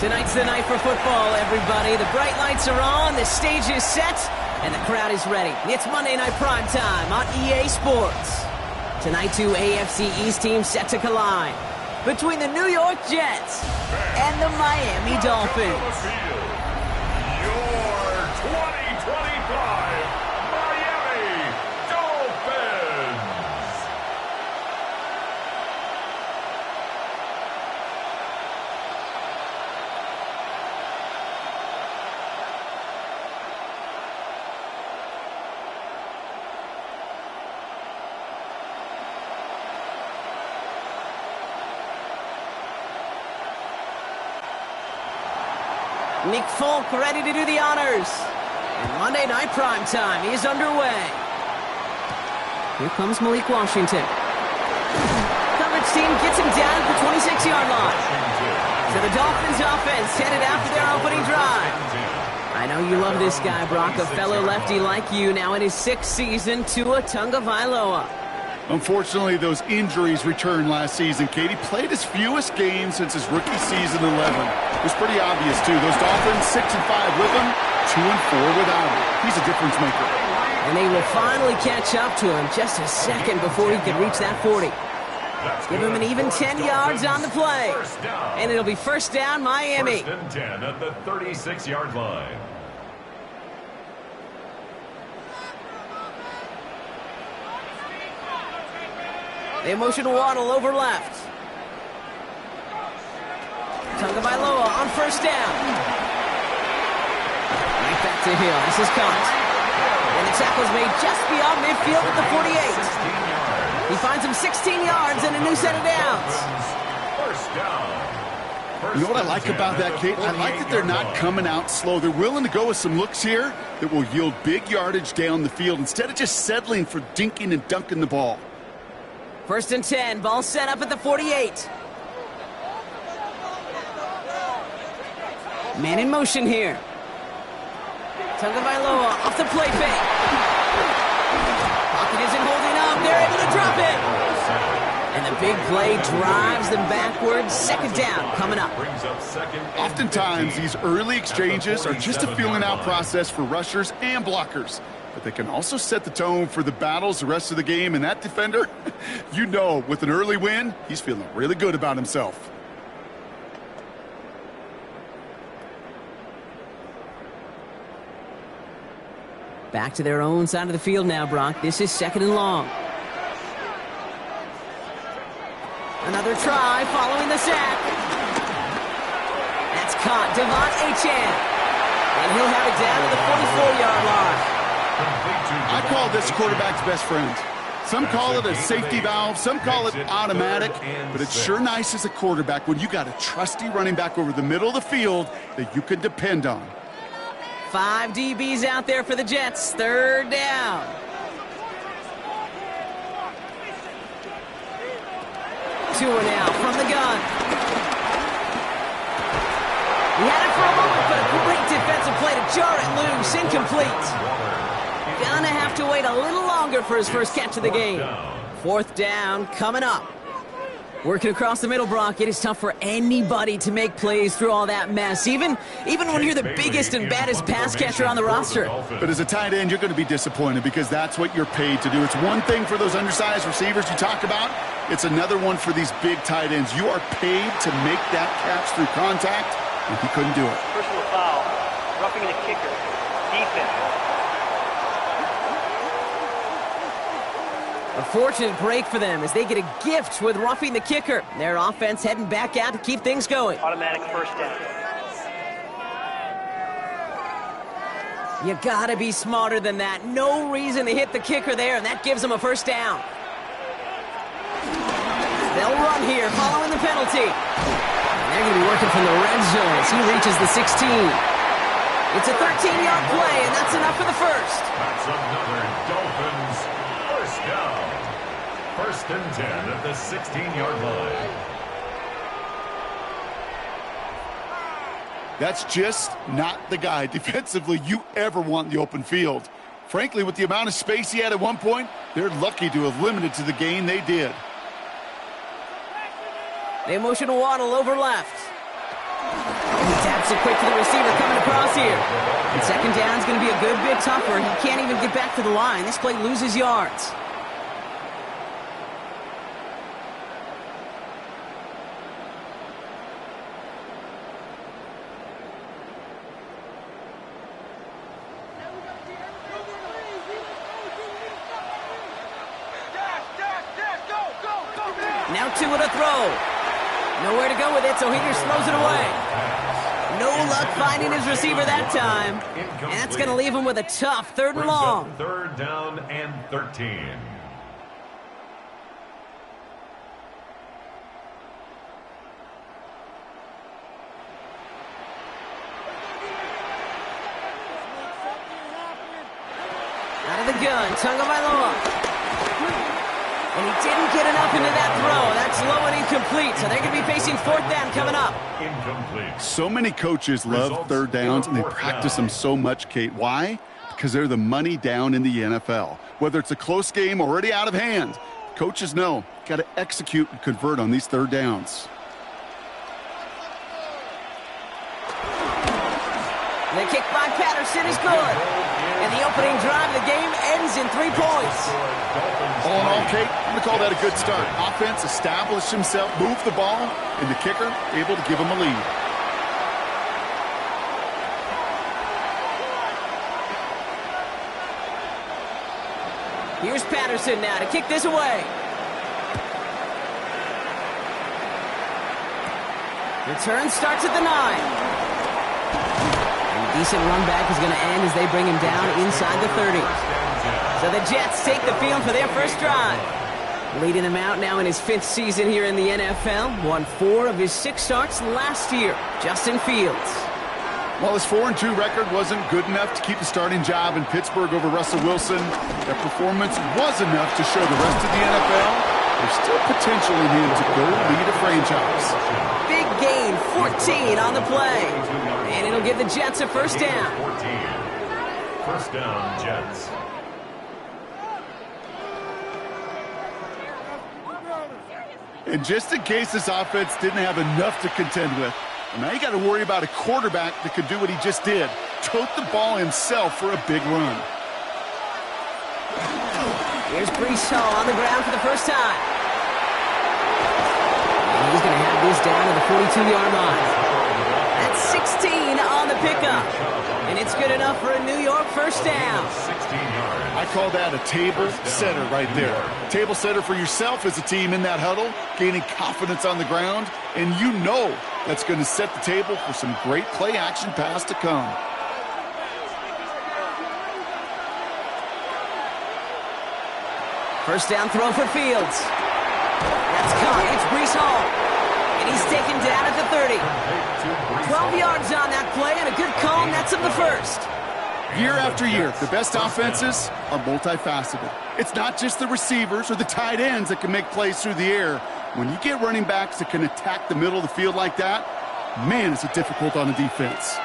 Tonight's the night for football, everybody. The bright lights are on, the stage is set, and the crowd is ready. It's Monday Night Primetime on EA Sports. Tonight, two AFC East teams set to collide between the New York Jets and the Miami Dolphins. Your 2025 Miami Dolphins. Nick Folk ready to do the honors. And Monday Night Primetime is underway. Here comes Malik Washington. Coverage team gets him down at the 26-yard line. So the Dolphins offense headed out for their opening drive. I know you love this guy, Brock, a fellow lefty like you, now in his 6th season, Tua Tagovailoa. Unfortunately, those injuries returned last season. Katie played his fewest games since his rookie season 11. It was pretty obvious, too. Those Dolphins, 6-5 with him, 2-4 without him. He's a difference maker. And they will finally catch up to him just a second before he can reach that 40. Give him an even 10 yards on the play. And it'll be first down, Miami. First and 10 at the 36-yard line. They motion Waddle over left. Tagovailoa on first down. Right back to Hill. This is caught. And the tackle's made just beyond midfield at the 48. He finds him 16 yards and a new set of downs. First down. You know what I like about that, Kate? I like that they're not coming out slow. They're willing to go with some looks here that will yield big yardage down the field instead of just settling for dinking and dunking the ball. First and 10, ball set up at the 48. Man in motion here. Tagovailoa off the play fake. Pocket isn't holding up. They're able to drop it. And the big play drives them backwards. Second down coming up. Oftentimes, these early exchanges are just a feeling-out process for rushers and blockers. But they can also set the tone for the battles the rest of the game. And that defender, you know, with an early win, he's feeling really good about himself. Back to their own side of the field now, Brock. This is second and long. Another try following the sack. That's caught. Devon Achane. And he'll have it down to the 44-yard line. I call this quarterback's best friend. Some call it a safety valve, some call it automatic, but it's sure nice as a quarterback when you got a trusty running back over the middle of the field that you can depend on. 5 DBs out there for the Jets. Third down. Tua now from the gun. He had it for a moment, but a great defensive play to jar it loose. Incomplete. Gonna have to wait a little longer for his first catch of the game. Fourth down coming up. Working across the middle, Brock. It is tough for anybody to make plays through all that mess, even when you're the biggest and baddest pass catcher on the roster. But as a tight end, you're going to be disappointed because that's what you're paid to do. It's one thing for those undersized receivers you talk about. It's another one for these big tight ends. You are paid to make that catch through contact, and he couldn't do it. Personal foul, roughing the kicker, defense. A fortunate break for them as they get a gift with roughing the kicker. Their offense heading back out to keep things going. Automatic first down. You gotta be smarter than that. No reason to hit the kicker there, and that gives them a first down. They'll run here following the penalty. And they're gonna be working from the red zone as he reaches the 16. It's a 13-yard play, and that's enough for the first. That's another Dolphins first down. First and 10 at the 16-yard line. That's just not the guy defensively you ever want in the open field. Frankly, with the amount of space he had at one point, they're lucky to have limited to the gain they did. They motion Waddle over left. Gets it quick to the receiver coming across here. And second down is going to be a good bit tougher. He can't even get back to the line. This play loses yards. Now two with a throw. Nowhere to go with it, so he just throws it away. No luck finding his receiver that time. And that's going to leave him with a tough 3rd and long. Third down and 13. Out of the gun, Tagovailoa. And he didn't get enough into that throw. That's low and incomplete, so they're going to be facing 4th down coming up. Incomplete. So many coaches love 3rd downs, and they practice them so much, Kate. Why? Because they're the money down in the NFL. Whether it's a close game already out of hand, coaches know, got to execute and convert on these 3rd downs. The kick by Patterson is good. And the opening drive of the game ends in 3 points. All in all, Kate, I'm going to call that a good start. Offense established himself, moved the ball, and the kicker able to give him a lead. Here's Patterson now to kick this away. Return starts at the 9. Decent run back is going to end as they bring him down inside the 30. So the Jets take the field for their first drive. Leading them out now in his 5th season here in the NFL. Won 4 of his 6 starts last year. Justin Fields. While his 4-2 record wasn't good enough to keep the starting job in Pittsburgh over Russell Wilson, that performance was enough to show the rest of the NFL there's still potential in him to go lead a franchise. Big gain, 14 on the play. And it'll give the Jets a first down. 14. First down, Jets. And just in case this offense didn't have enough to contend with, now you got to worry about a quarterback that could do what he just did. Tote the ball himself for a big run. Here's Breece Hall on the ground for the first time. And he's going to have this down to the 42-yard line. That's 16 on the pickup. And it's good enough for a New York first down. 16 yards. I call that a table setter right there. Table setter for yourself as a team in that huddle, gaining confidence on the ground, and you know that's going to set the table for some great play-action pass to come. First down throw for Fields. That's caught. It's Breece Hall. And he's taken down at the 30. 12 yards on that play and a good call, and that's him the first. Year after year, the best offenses are multifaceted. It's not just the receivers or the tight ends that can make plays through the air. When you get running backs that can attack the middle of the field like that, man, is it difficult on the defense.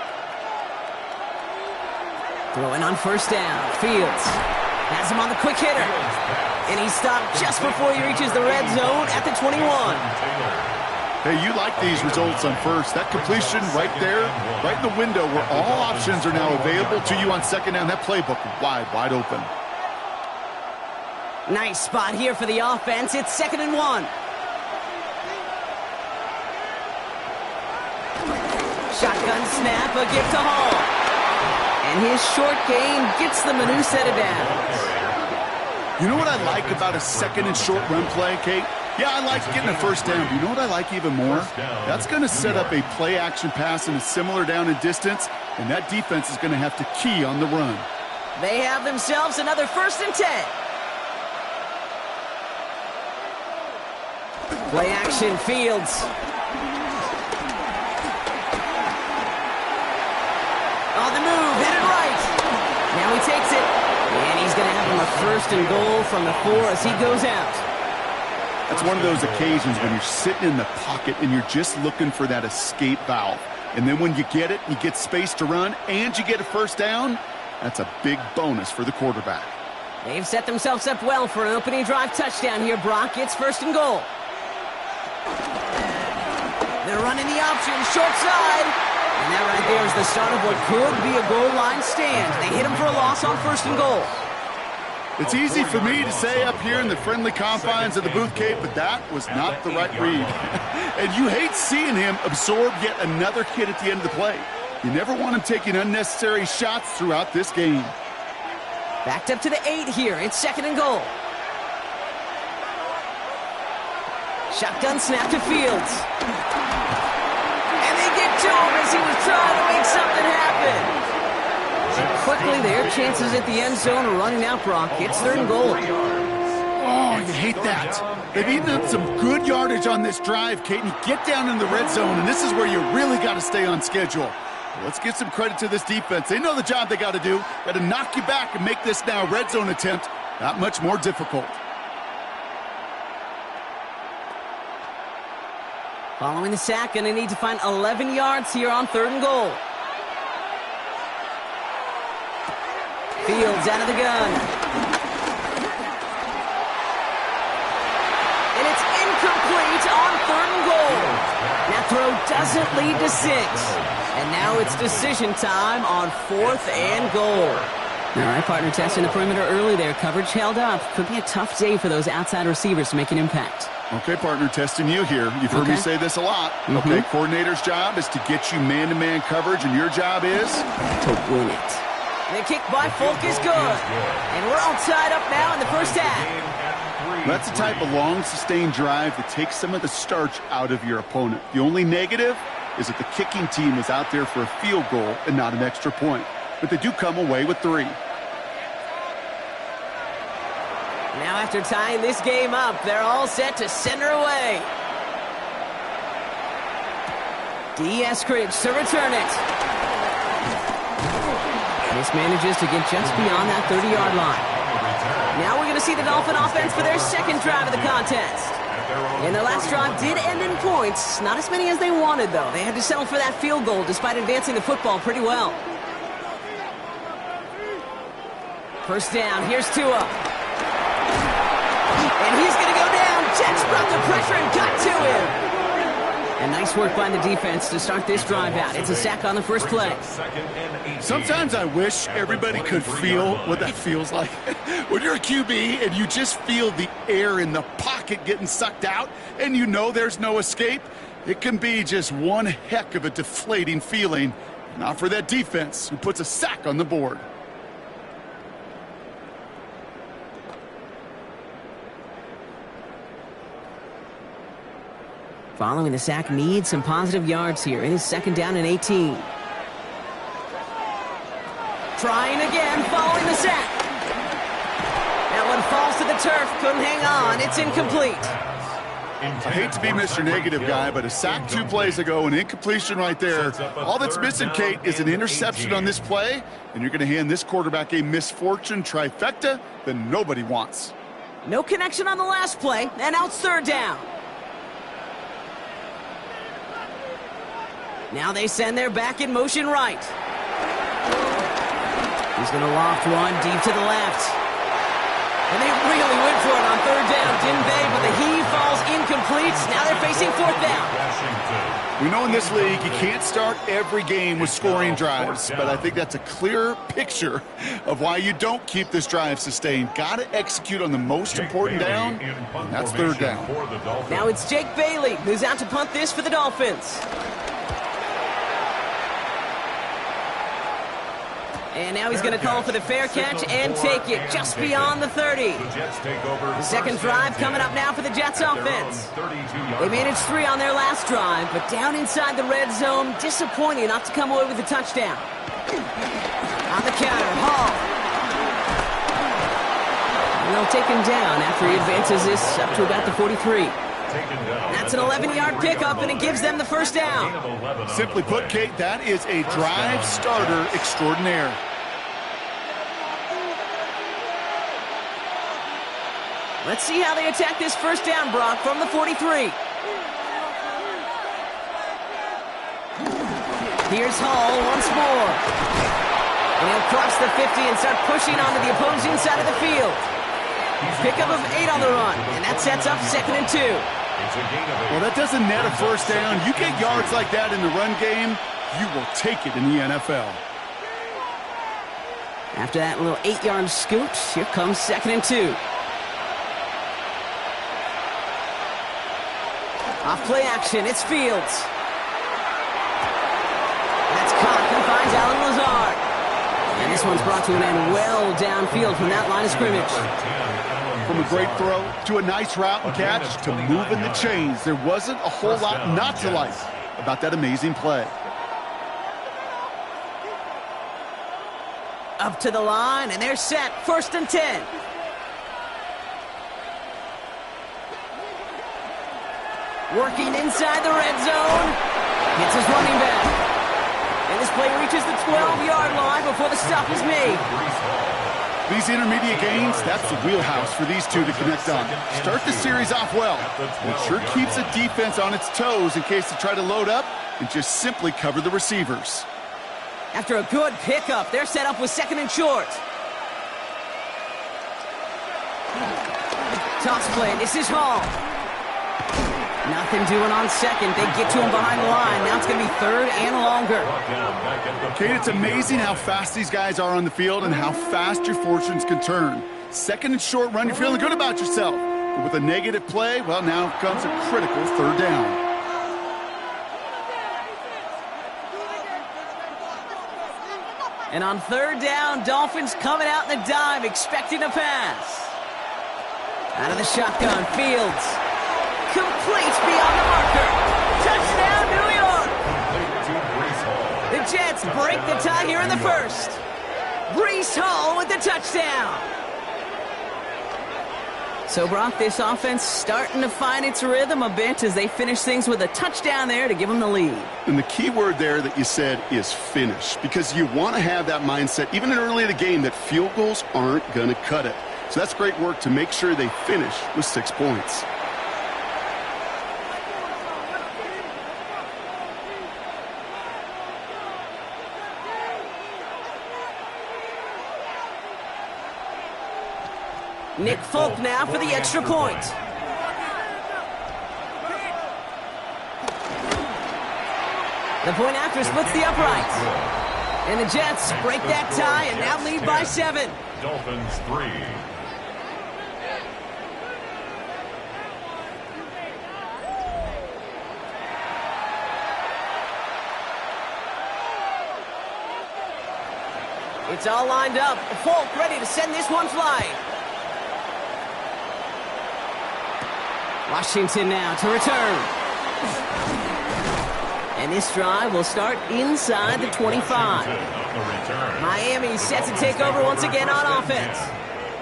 Throwing on first down. Fields has him on the quick hitter. And he's stopped just before he reaches the red zone at the 21. Hey, you like these results on first. That completion right there, right in the window where all options are now available to you on second down. That playbook wide open. Nice spot here for the offense. It's 2nd and 1. Shotgun snap, a gift to Hall. And his short game gets them a new set of downs. You know what I like about a second and short run play, Kate? Yeah, I like getting a first down. But you know what I like even more? That's going to set up a play-action pass in a similar down and distance, and that defense is going to have to key on the run. They have themselves another 1st and 10. Play action, Fields. On the move, hit it right. Now he takes it. And he's going to have him a 1st and goal from the 4 as he goes out. That's one of those occasions when you're sitting in the pocket and you're just looking for that escape valve. And then when you get it, you get space to run, and you get a first down, that's a big bonus for the quarterback. They've set themselves up well for an opening drive touchdown here, Brock. It's 1st and goal. They're running the option, short side. And that right there is the start of what could be a goal line stand. They hit him for a loss on 1st and goal. It's easy for me to say up here in the friendly confines of the booth, Kate, but that was not the right read. And you hate seeing him absorb yet another hit at the end of the play. You never want him taking unnecessary shots throughout this game. Backed up to the 8 here. It's 2nd and goal. Shotgun snap to Fields. And they get to him as he was trying to make something happen. Quickly, their chances at the end zone are running out, Brock. It's 3rd and goal. Oh, you hate that. They've eaten up some good yardage on this drive, Kate, and you get down in the red zone, and this is where you really got to stay on schedule. Let's give some credit to this defense. They know the job they got to do. Got to knock you back and make this now red zone attempt that much more difficult. Following the sack, and they need to find 11 yards here on 3rd and goal. Fields out of the gun. And it's incomplete on 3rd and goal. That throw doesn't lead to 6. And now it's decision time on 4th and goal. All right, partner, testing the perimeter early there. Coverage held up. Could be a tough day for those outside receivers to make an impact. Okay, partner, testing you here. You've heard me say this a lot. Okay, coordinator's job is to get you man-to-man coverage, and your job is to win it. And the kick by Folk is good. And we're all tied up now in the first half. That's the type of long, sustained drive that takes some of the starch out of your opponent. The only negative is that the kicking team was out there for a field goal and not an extra point. But they do come away with 3. Now after tying this game up, they're all set to center away. D. Eskridge to return it. This manages to get just beyond that 30-yard line. Now we're going to see the Dolphin offense for their 2nd drive of the contest. And their last drive did end in points. Not as many as they wanted, though. They had to settle for that field goal despite advancing the football pretty well. First down, here's Tua. And he's going to go down. Jets brought the pressure and got to him. And nice work by the defense to start this drive out. It's a sack on the first play. Sometimes I wish everybody could feel what that feels like. When you're a QB and you just feel the air in the pocket getting sucked out and you know there's no escape, it can be just one heck of a deflating feeling. Not for that defense who puts a sack on the board. Following the sack, needs some positive yards here. It is 2nd down and 18. Trying again, following the sack. That one falls to the turf, couldn't hang on. It's incomplete. I hate to be Mr. Negative guy, but a sack 2 plays ago, an incompletion right there. All that's missing, Kate, is an interception on this play, and you're going to hand this quarterback a misfortune trifecta that nobody wants. No connection on the last play, and now it's 3rd down. Now they send their back in motion right. He's going to loft one deep to the left. And they really went for it on 3rd down, didn't they? But the heave falls incomplete. Now they're facing 4th down. We know in this league you can't start every game with scoring drives, but I think that's a clear picture of why you don't keep this drive sustained. Got to execute on the most important down, and that's 3rd down. Now it's Jake Bailey who's out to punt this for the Dolphins. And now he's going to call for the fair catch and take it just beyond the 30. The 2nd drive coming up now for the Jets offense. They managed 3 on their last drive, but down inside the red zone, disappointing not to come away with a touchdown. On the counter, Hall. And they'll take him down after he advances this up to about the 43. That's an 11-yard pickup, and it gives them the first down. Simply put, Kate, that is a drive starter extraordinaire. Let's see how they attack this first down, Brock, from the 43. Here's Hall once more. And he'll cross the 50 and start pushing onto the opposing side of the field. Pickup of 8 on the run, and that sets up 2nd and 2. Well, that doesn't net a first down. You get yards like that in the run game, you will take it in the NFL. After that little 8-yard scoot, here comes 2nd and 2. Off play action, it's Fields. That's caught, and finds Alan Lazard. And this one's brought to an end well downfield from that line of scrimmage. From a great throw to a nice route and catch to moving the chains, there wasn't a whole lot not to like about that amazing play. Up to the line, and they're set. 1st and 10. Working inside the red zone. Gets his running back. And this play reaches the 12-yard line before the stop is made. These intermediate gains, that's the wheelhouse for these two to connect on. Start the series off well. It sure keeps the defense on its toes in case they try to load up and just simply cover the receivers. After a good pickup, they're set up with 2nd and short. Toss play. This is Hall. Nothing doing on 2nd. They get to him behind the line. Now it's going to be 3rd and longer. Kate, it's amazing how fast these guys are on the field and how fast your fortunes can turn. 2nd and short run, you're feeling good about yourself. But with a negative play, well, now comes a critical 3rd down. And on 3rd down, Dolphins coming out in the dime, expecting a pass. Out of the shotgun, Fields. Complete beyond the marker. Touchdown, New York! The Jets break the tie here in the 1st. Breece Hall with the touchdown. So, Brock, this offense starting to find its rhythm a bit as they finish things with a touchdown there to give them the lead. And the key word there that you said is finish, because you want to have that mindset, even early in the game, that field goals aren't going to cut it. So that's great work to make sure they finish with 6 points. Nick Folk now for the extra point. The point after splits the uprights. And the Jets break that tie and now lead by 7. Dolphins 3. It's all lined up. Folk ready to send this one flying. Washington now to return. And this drive will start inside the 25. Miami set to take over once again on offense.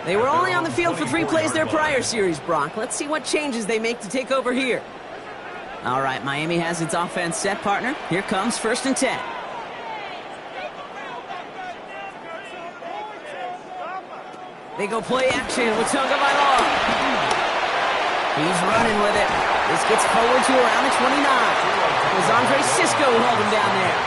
They were only on the field for 3 plays their prior series, Brock. Let's see what changes they make to take over here. All right, Miami has its offense set, partner. Here comes 1st and 10. They go play action with Tagovailoa. He's running with it. This gets forward to around the 29. As Andre Cisco held him down there.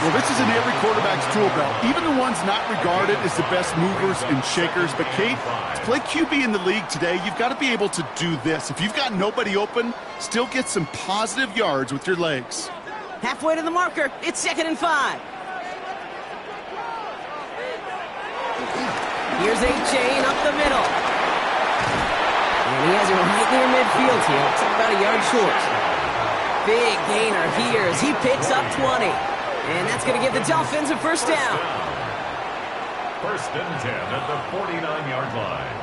Well, this is in every quarterback's tool belt, even the ones not regarded as the best movers and shakers. But, Kate, to play QB in the league today, you've got to be able to do this. If you've got nobody open, still get some positive yards with your legs. Halfway to the marker. It's 2nd and 5. Here's A-Chain up the middle. And he has it right near midfield here. It's about a yard short. Big gainer here as he picks up 20. And that's going to give the Dolphins a 1st down. 1st and 10 at the 49-yard line.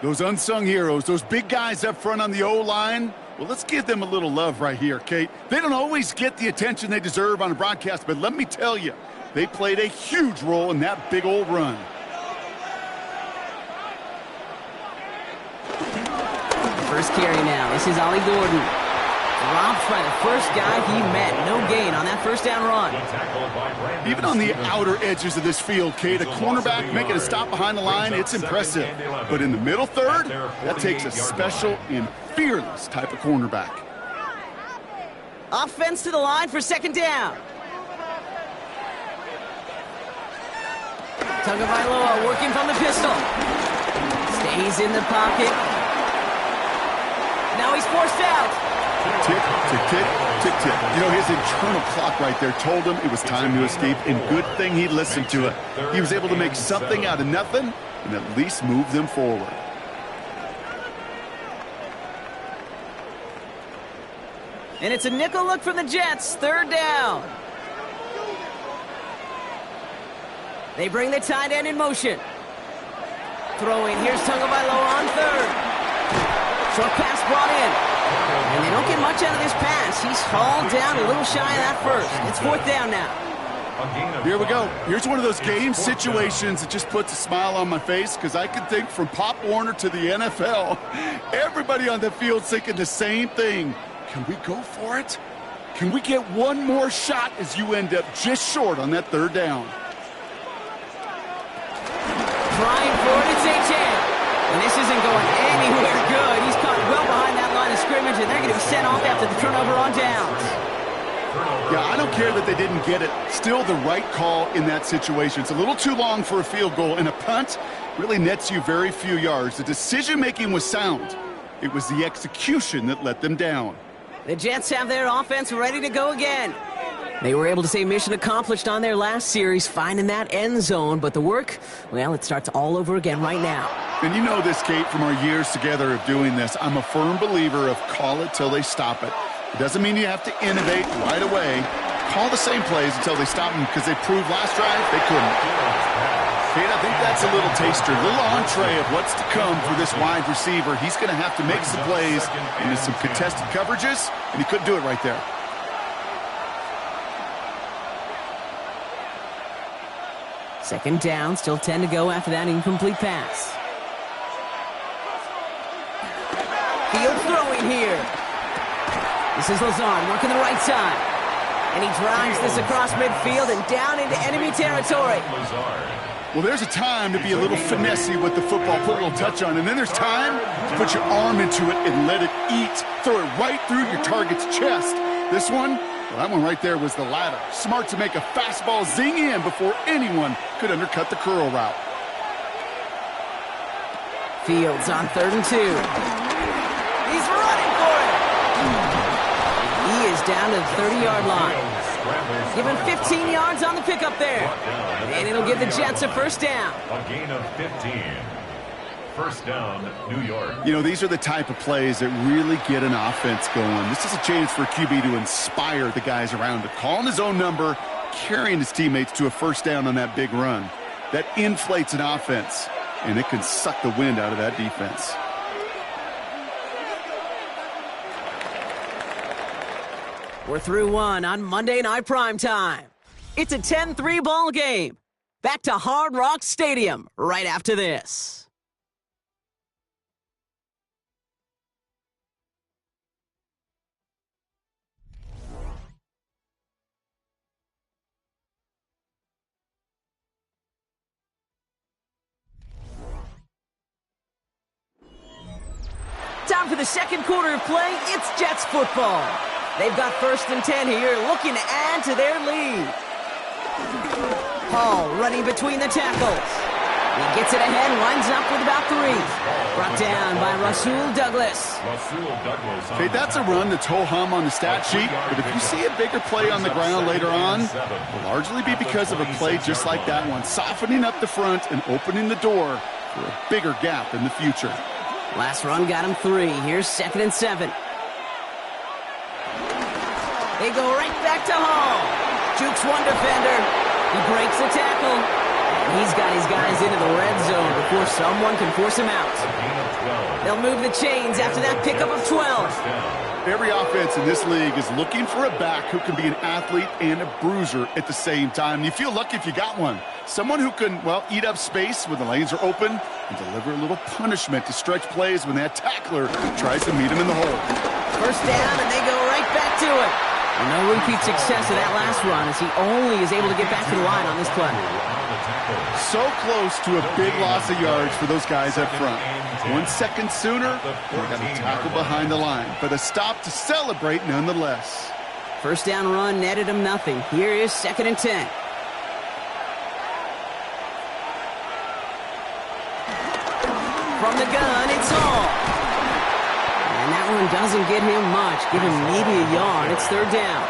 Those unsung heroes, those big guys up front on the O-line, well, let's give them a little love right here, Kate. They don't always get the attention they deserve on a broadcast, but let me tell you, they played a huge role in that big old run. First carry now. This is Ollie Gordon. Dropped by the first guy he met. No gain on that 1st down run. Even on the outer edges of this field, Kate, a cornerback making a stop behind the line, it's impressive. But in the middle third, that takes a special and fearless type of cornerback. Offense to the line for 2nd down. Tagovailoa working from the pistol. Stays in the pocket. Now he's forced out. Tick, tick, tick, tick, tick. You know, his internal clock right there told him it was time to escape, and good thing he listened to it. He was able to make something out of nothing and at least move them forward. And it's a nickel look from the Jets, 3rd down. They bring the tight end in motion. Throwing, here's Tagovailoa on 3rd. Short pass brought in. And they don't get much out of this pass. He's hauled down a little shy of that first. It's 4th down now. Here we go. Here's one of those game situations that just puts a smile on my face because I can think from Pop Warner to the NFL. Everybody on the field's thinking the same thing. Can we go for it? Can we get one more shot as you end up just short on that 3rd down? Trying for it, it's H.A. And this isn't going anywhere good. He's caught well behind that line of scrimmage, and they're going to be sent off after the turnover on downs. Yeah, I don't care that they didn't get it. Still the right call in that situation. It's a little too long for a field goal, and a punt really nets you very few yards. The decision-making was sound. It was the execution that let them down. The Jets have their offense ready to go again. They were able to say mission accomplished on their last series, finding that end zone. But the work, well, it starts all over again right now. And you know this, Kate, from our years together of doing this. I'm a firm believer of call it till they stop it. It doesn't mean you have to innovate right away. Call the same plays until they stop them because they proved last drive they couldn't. Kate, I think that's a little taster, a little entree of what's to come for this wide receiver. He's going to have to make some plays into some contested coverages, and he couldn't do it right there. Second down, still 10 to go after that incomplete pass. Field throwing here. This is Lazard working the right side. And he drives this across midfield and down into enemy territory. Well, there's a time to be a little finessey with the football, put a little touch on, and then there's time to put your arm into it and let it eat. Throw it right through your target's chest. This one, well, that one right there was the latter. Smart to make a fastball zing in before anyone could undercut the curl route. Fields on 3rd and 2. He's running for it. He is down to the 30-yard line. Given 15 yards on the pickup there. And it'll give the Jets a 1st down. A gain of 15. 1st down, New York. You know, these are the type of plays that really get an offense going. This is a chance for a QB to inspire the guys around him. Calling his own number, carrying his teammates to a 1st down on that big run. That inflates an offense, and it can suck the wind out of that defense. We're through one on Monday Night Primetime. It's a 10-3 ball game. Back to Hard Rock Stadium right after this. Time for the second quarter of play. It's Jets football. They've got 1st and 10 here, looking to add to their lead. Hall running between the tackles. He gets it ahead, winds up with about 3. Brought down by Rasul Douglas. Okay, that's a run that's ho-hum on the stat sheet, but if you see a bigger play on the ground later on, it'll largely be because of a play just like that one, softening up the front and opening the door for a bigger gap in the future. Last run got him 3. Here's 2nd and 7. They go right back to Hall. Jukes one defender. He breaks the tackle. And he's got his guys into the red zone before someone can force him out. They'll move the chains after that pickup of 12. Every offense in this league is looking for a back who can be an athlete and a bruiser at the same time. You feel lucky if you got one. Someone who can, well, eat up space when the lanes are open and deliver a little punishment to stretch plays when that tackler tries to meet him in the hole. 1st down, and they go right back to it. And no repeat success of that last run as he only is able to get back to the line on this play. So close to a big loss of yards for those guys up front. 1 second sooner, they got a tackle behind the line, but a stop to celebrate nonetheless. 1st down run netted him nothing. Here is 2nd and 10. From the gun, it's Hall. And that one one doesn't get him much. Give him maybe a yard. It's third down.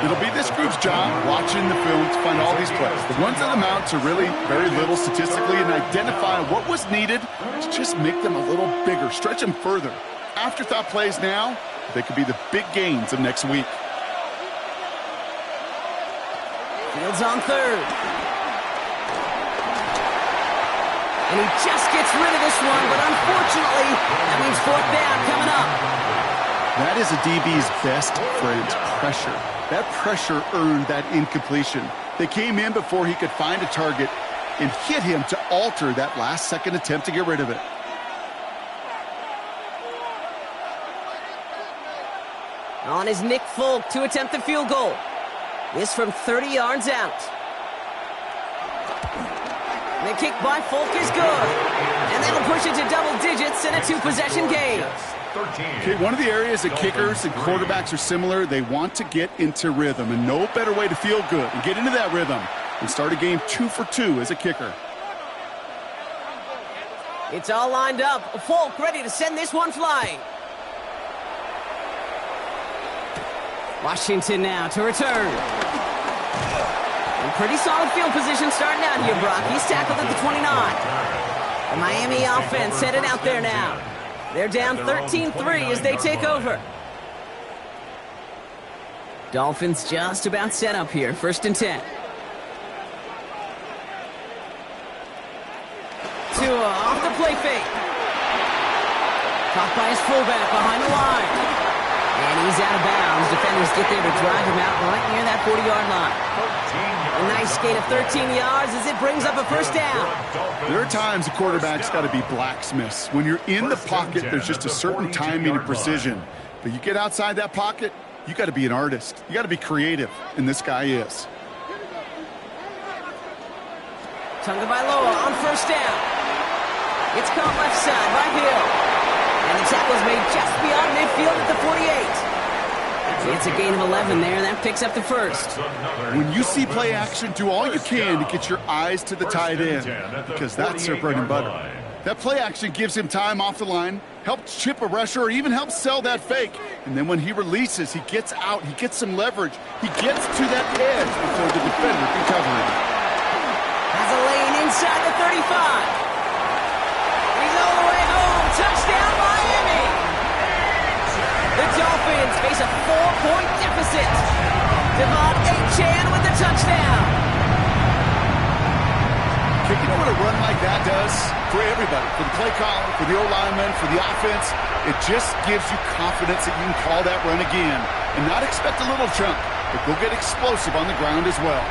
It'll be this group's job watching the film to find all these plays. The ones that amount to really very little statistically and identify what was needed to just make them a little bigger, stretch them further. Afterthought plays now, they could be the big gains of next week. Fields on third. And he just gets rid of this one, but unfortunately, that means fourth down coming up. That is a DB's best friend, pressure. That pressure earned that incompletion. They came in before he could find a target and hit him to alter that last-second attempt to get rid of it. On is Nick Folk to attempt the field goal. This from 30 yards out. The kick by Folk is good. And that'll push it to double digits in a two-possession game. Okay, one of the areas that kickers and quarterbacks are similar, they want to get into rhythm, and no better way to feel good and get into that rhythm and start a game 2 for 2 as a kicker. It's all lined up. Folk ready to send this one flying. Washington now to return. And pretty solid field position starting out here, Brock. He's tackled at the 29. The Miami offense headed out there now. They're down 13-3 as they take over. Dolphins just about set up here. First and 10. Tua off the play fake. Caught by his fullback behind the line. And he's out of bounds. Defenders get there to drive him out right near that 40-yard line. A nice gain of 13 yards as it brings up a first down. There are times the quarterback's got to be blacksmiths. When you're in the pocket, there's just a certain timing and precision. But you get outside that pocket, you got to be an artist. You got to be creative, and this guy is. Tagovailoa on first down. It's caught left side by Hill. And the tackle's made just beyond midfield at the 48. It's a gain of 11 there. That picks up the first. When you see play action, do all you can to get your eyes to the tight end, because that's their bread and butter. That play action gives him time off the line, helps chip a rusher, or even helps sell that fake. And then when he releases, he gets out, he gets some leverage. He gets to that edge before the defender can cover him. Has a lane inside the 35. He's all the way home. Touchdown, Miami! The Dolphins face a 4-point deficit. Devon Achane with the touchdown. You know what a run like that does for everybody, for the play caller, for the O-lineman, for the offense? It just gives you confidence that you can call that run again and not expect a little chunk, but go get explosive on the ground as well.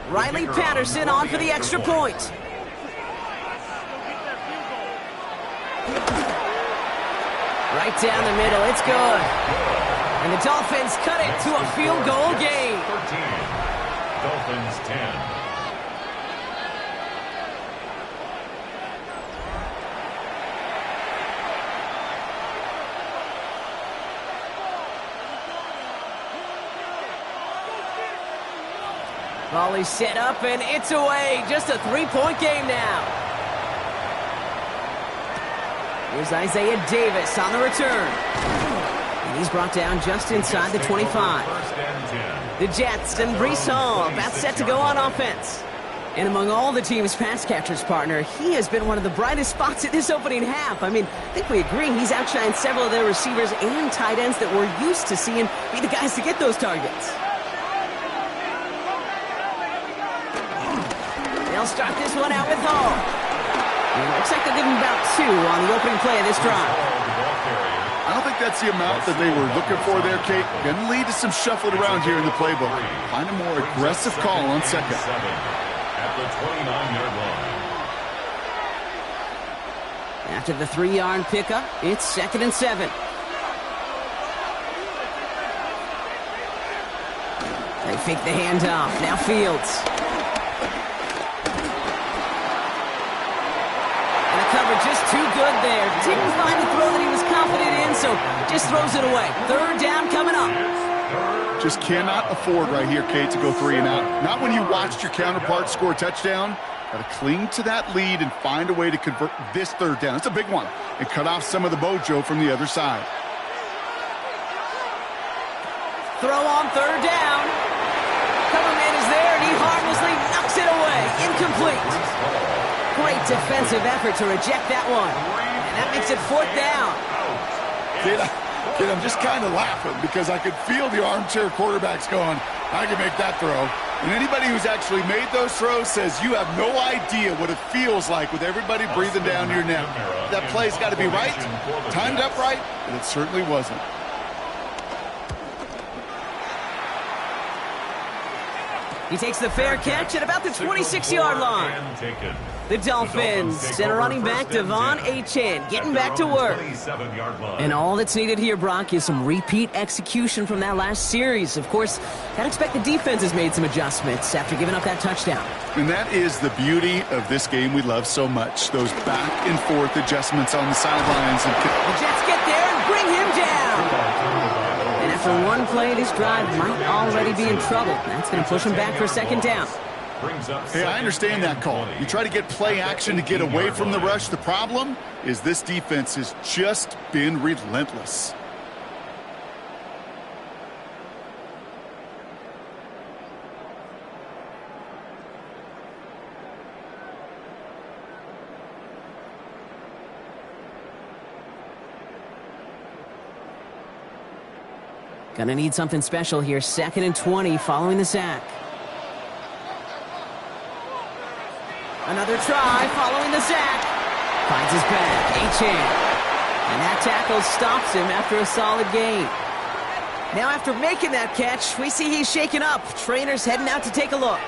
Riley Patterson on for the extra point. Right down the middle, it's good. And the Dolphins cut it to a field goal game. 13. Dolphins 10. Volley set up and it's away. Just a 3-point game now. Here's Isaiah Davis on the return. And he's brought down just inside the 25. The Jets and Breece Hall about set to go on offense. And among all the team's pass catchers, partner, he has been one of the brightest spots in this opening half. I mean, I think we agree he's outshined several of their receivers and tight ends that we're used to seeing be the guys to get those targets. They'll start this one out with Hall. And it looks like they'll give him about 2 on the opening play of this drive. I don't think that's the amount that they were looking for there, Kate. Going to lead to some shuffling around here in the playbook. Find a more aggressive call on second. At the 29-yard line. After the 3-yard pickup, it's 2nd and 7. They fake the handoff. Now Fields. Cover just too good there. Didn't find the throw that he was confident in, so just throws it away. 3rd down coming up. Just cannot afford right here, Kate, to go 3 and out. Not when you watched your counterpart score a touchdown. Got to cling to that lead and find a way to convert this 3rd down. It's a big one. And cut off some of the mojo from the other side. Throw on 3rd down. Coverman is there, and he harmlessly knocks it away. Incomplete. Great defensive effort to reject that one. And that makes it 4th down. Kid, I'm just kind of laughing because I could feel the armchair quarterbacks going, I can make that throw. And anybody who's actually made those throws says you have no idea what it feels like with everybody breathing down your neck. That play's got to be right, timed up right, and it certainly wasn't. He takes the fair catch at about the 26-yard line. The Dolphins send a running back, Devon Achane, getting back to work. And all that's needed here, Brock, is some repeat execution from that last series. Of course, I'd expect the defense has made some adjustments after giving up that touchdown. And that is the beauty of this game we love so much, those back-and-forth adjustments on the sidelines. The Jets get there and bring him down. And after one play, this drive might already be in trouble. That's going to push him back for 2nd down. Hey, I understand that call. You try to get play action to get away from the rush. The problem is this defense has just been relentless. Gonna need something special here. 2nd and 20 following the sack. Another try following the sack. Finds his back, Achane. And that tackle stops him after a solid gain. Now after making that catch, we see he's shaken up. Trainer's heading out to take a look.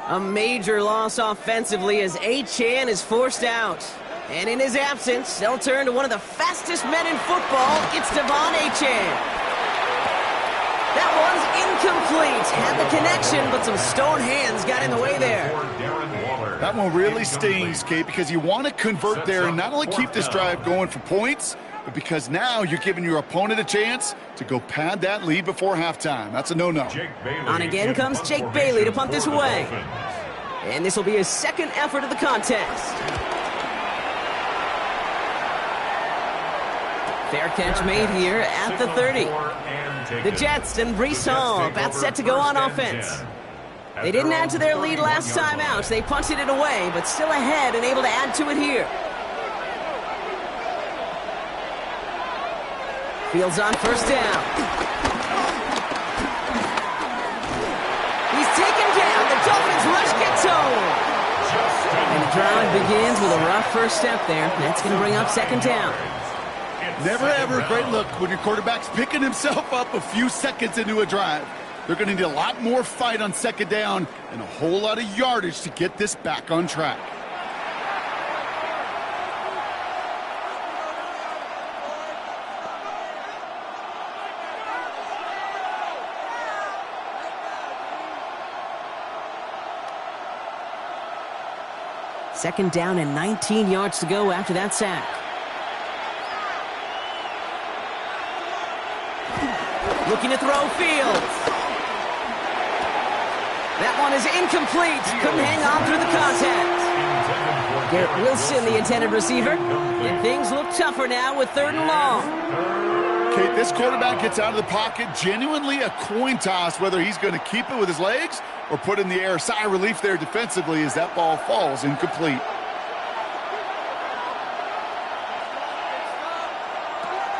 A major loss offensively as Achane is forced out. And in his absence, they'll turn to one of the fastest men in football. It's Devon Achane. That one's incomplete. Had the connection, but some stone hands got in the way there. That one really stings, Kate, because you want to convert there and not only keep this drive going for points, but because now you're giving your opponent a chance to go pad that lead before halftime. That's a no-no. On again comes Jake Bailey to punt this away. And this will be his 2nd effort of the contest. Fair catch made here at the 30. The Jets and Breece Hall about set to go on offense. They didn't add to their lead last time out. They punted it away, but still ahead and able to add to it here. Fields on 1st down. He's taken down. The Dolphins rush gets home. And the drive begins with a rough first step there. That's going to bring up 2nd down. Never ever a great look when your quarterback's picking himself up a few seconds into a drive. They're going to need a lot more fight on 2nd down and a whole lot of yardage to get this back on track. Second down and 19 yards to go after that sack. Looking to throw Fields. That one is incomplete. Couldn't hang on through the contact. Garrett Wilson, the intended receiver. And things look tougher now with 3rd and long. Kate, this quarterback gets out of the pocket, genuinely a coin toss whether he's going to keep it with his legs or put in the air. Sigh of relief there defensively as that ball falls incomplete.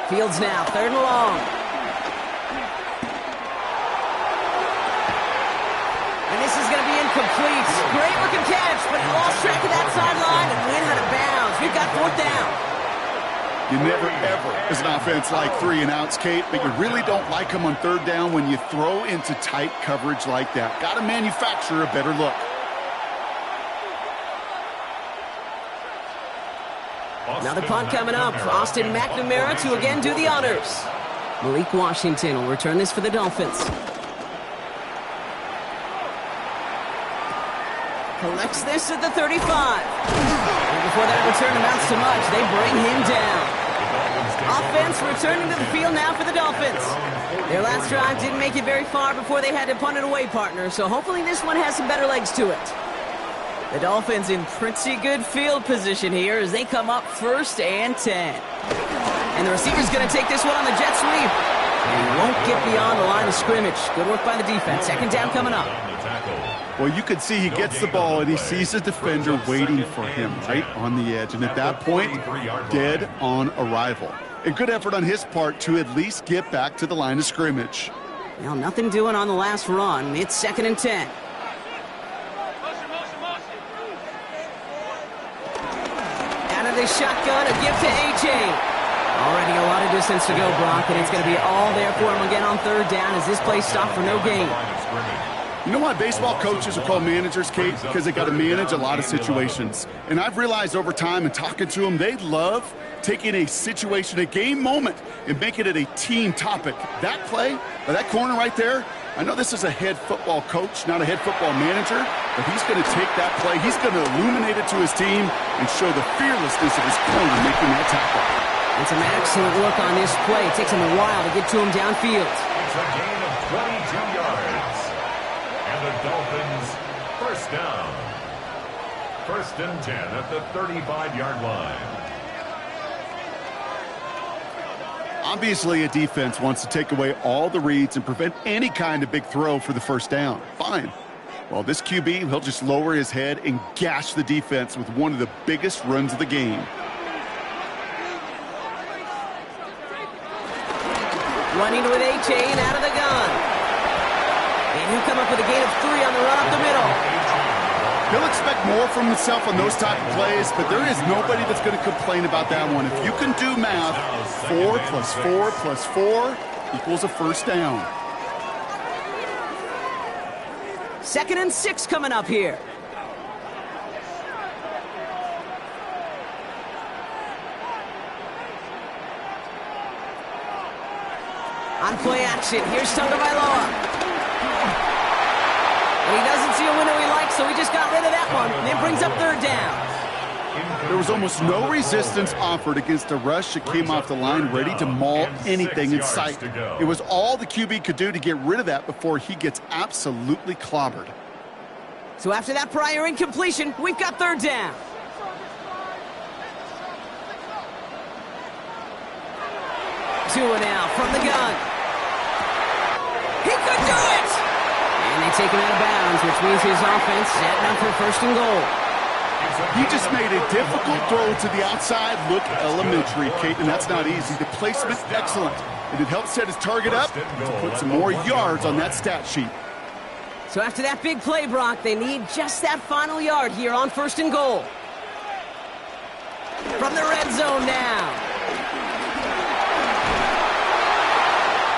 Fields now, 3rd and long. And this is going to be incomplete. Great looking catch, but he lost track of that sideline and went out of bounds. We've got 4th down. You never, ever, as an offense, like 3 and outs, Kate, but you really don't like them on 3rd down when you throw into tight coverage like that. Got to manufacture a better look. Another punt coming up. Austin McNamara to again do the honors. Malik Washington will return this for the Dolphins. Collects this at the 35. And before that return amounts to much, they bring him down. Offense returning to the field now for the Dolphins. Their last drive didn't make it very far before they had to punt it away, partner, so hopefully this one has some better legs to it. The Dolphins in pretty good field position here as they come up 1st and 10. And the receiver's going to take this one on the jet sweep. And he won't get beyond the line of scrimmage. Good work by the defense. 2nd down coming up. Well, you can see he gets the ball and he sees the defender waiting for him right on the edge. And at that point, dead on arrival. A good effort on his part to at least get back to the line of scrimmage. Well, nothing doing on the last run. It's 2nd and 10. Out of the shotgun, a give to A.J. Already a lot of distance to go, Brock, and it's going to be all there for him again on 3rd down as this play stopped for no gain. You know why baseball coaches are called managers, Kate? Because they got to manage a lot of situations. And I've realized over time and talking to them, they love taking a situation, a game moment, and making it a team topic. That play, or that corner right there, I know this is a head football coach, not a head football manager, but he's going to take that play, he's going to illuminate it to his team and show the fearlessness of his corner making that tackle. And some excellent work on this play. It takes him a while to get to him downfield. It's a gain of 22 yards. And the Dolphins, 1st down. 1st and 10 at the 35-yard line. Obviously, a defense wants to take away all the reads and prevent any kind of big throw for the 1st down. Fine. Well, this QB, he'll just lower his head and gash the defense with one of the biggest runs of the game. Running with A.J. and out of the gun. And he'll come up with a gain of 3 on the run up the middle. He'll expect more from himself on those type of plays, but there is nobody that's going to complain about that one. If you can do math, 4 plus 4 plus 4 equals a 1st down. 2nd and 6 coming up here. On play action, here's Tagovailoa. And he doesn't see a window he likes, so he just got rid of that one. And it brings up 3rd down. There was almost no resistance offered against a rush that came off the line ready to maul anything in sight. It was all the QB could do to get rid of that before he gets absolutely clobbered. So after that prior incompletion, we've got 3rd down. Tua now from the gun. He could do it! And they take him out of bounds, which means his offense setting up for 1st and goal. He just made a difficult throw to the outside look elementary, Kate, and that's not easy. The placement, excellent. And it helped set his target up to put some more yards on that stat sheet. So after that big play, Brock, they need just that final yard here on 1st and goal. From the red zone now.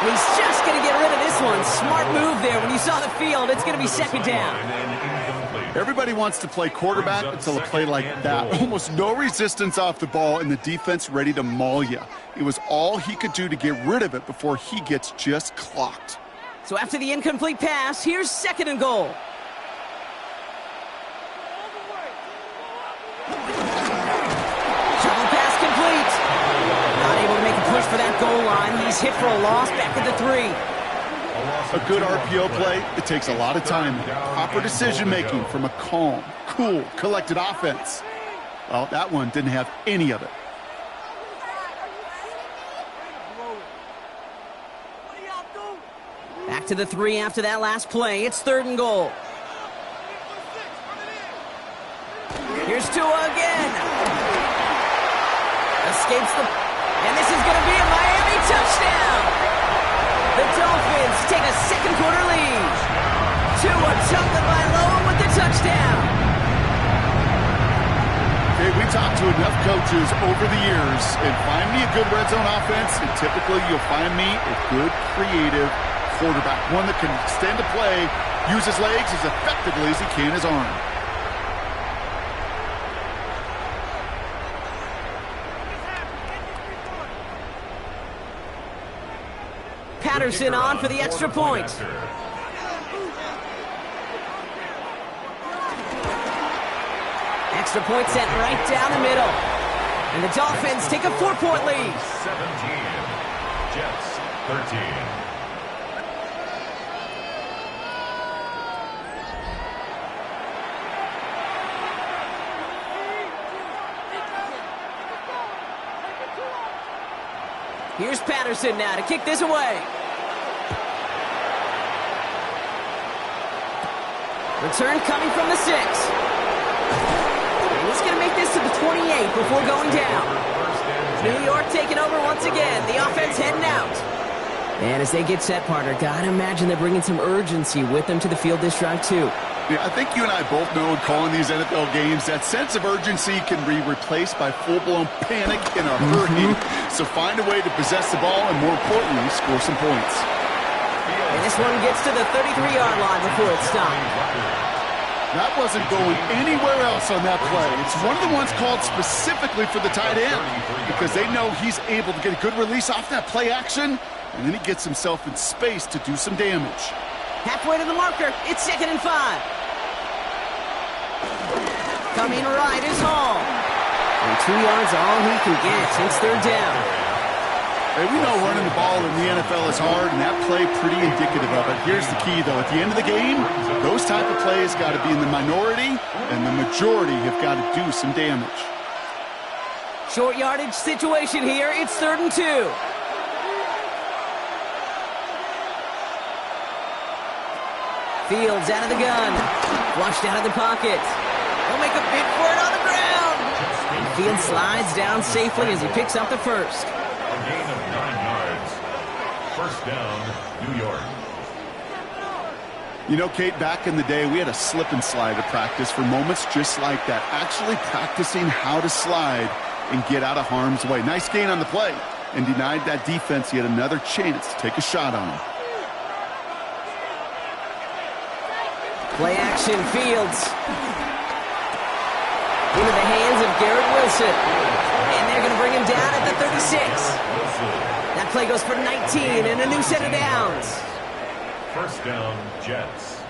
He's just going to get rid of this one. Smart move there. When you saw the field, it's going to be 2nd down. Everybody wants to play quarterback until a play like that. Almost no resistance off the ball and the defense ready to maul you. It was all he could do to get rid of it before he gets just clocked. So after the incomplete pass, here's 2nd and goal. Shovel pass complete. Not able to make a push for that goal line. He's hit for a loss back at the 3. A good RPO play, it takes a lot of time. Proper decision-making from a calm, cool, collected offense. Well, that one didn't have any of it. Back to the 3 after that last play. It's 3rd and goal. Here's Tua again. Escapes the... And this is going to be a Miami touchdown. The Dolphins take a 2nd quarter lead. Tua Tagovailoa with the touchdown. Okay, we talked to enough coaches over the years, and find me a good red zone offense, and typically you'll find me a good creative quarterback, one that can extend a play, use his legs as effectively as he can his arm. Patterson on for the extra point. Extra point set right down the middle. And the Dolphins take a 4-point lead. 17. Jets 13. Here's Patterson now to kick this away. Return coming from the 6. And he's going to make this to the 28 before going down. New York taking over once again. The offense heading out. And as they get set, partner, gotta imagine they're bringing some urgency with them to the field this drive, too. Yeah, I think you and I both know in calling these NFL games that sense of urgency can be replaced by full-blown panic in a hurry. So find a way to possess the ball and, more importantly, score some points. And this one gets to the 33-yard line before it's stopped. That wasn't going anywhere else on that play. It's one of the ones called specifically for the tight end because they know he's able to get a good release off that play action, and then he gets himself in space to do some damage. Halfway to the marker, it's 2nd and 5. Coming right is Hall. And 2 yards are all he can get since 3rd down. Hey, we know running the ball in the NFL is hard, and that play pretty indicative of it. Here's the key, though. At the end of the game, those type of plays got to be in the minority, and the majority have got to do some damage. Short yardage situation here. It's 3rd and 2. Fields out of the gun. Flushed out of the pocket. He'll make a bid for it on the ground. And Fields slides down safely as he picks up the first. A gain of 9 yards. First down, New York. You know, Kate, back in the day, we had a slip and slide at practice for moments just like that. Actually practicing how to slide and get out of harm's way. Nice gain on the play and denied that defense yet another chance to take a shot on him. Play action, Fields. Into the hands of Garrett Wilson. And they're going to bring him down at the 36. That play goes for 19 and a new set of downs. First down, Jets.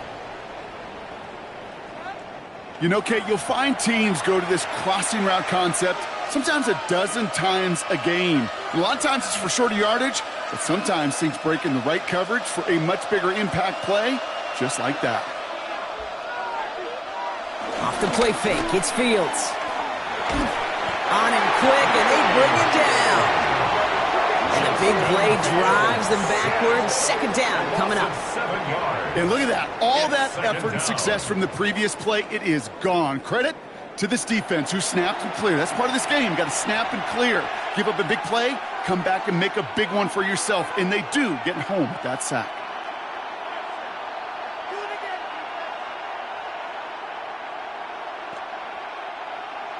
You know, Kate, you'll find teams go to this crossing route concept sometimes a dozen times a game. A lot of times it's for shorter yardage, but sometimes things break in the right coverage for a much bigger impact play, just like that. Off the play fake, it's Fields. On him quick, and they bring him down. And the big play drives them backwards. 2nd down coming up. 7 yards. And look at that. All that effort and success from the previous play, it is gone. Credit to this defense who snapped and cleared. That's part of this game. You got to snap and clear. Give up a big play, come back and make a big one for yourself. And they do, getting home with that sack.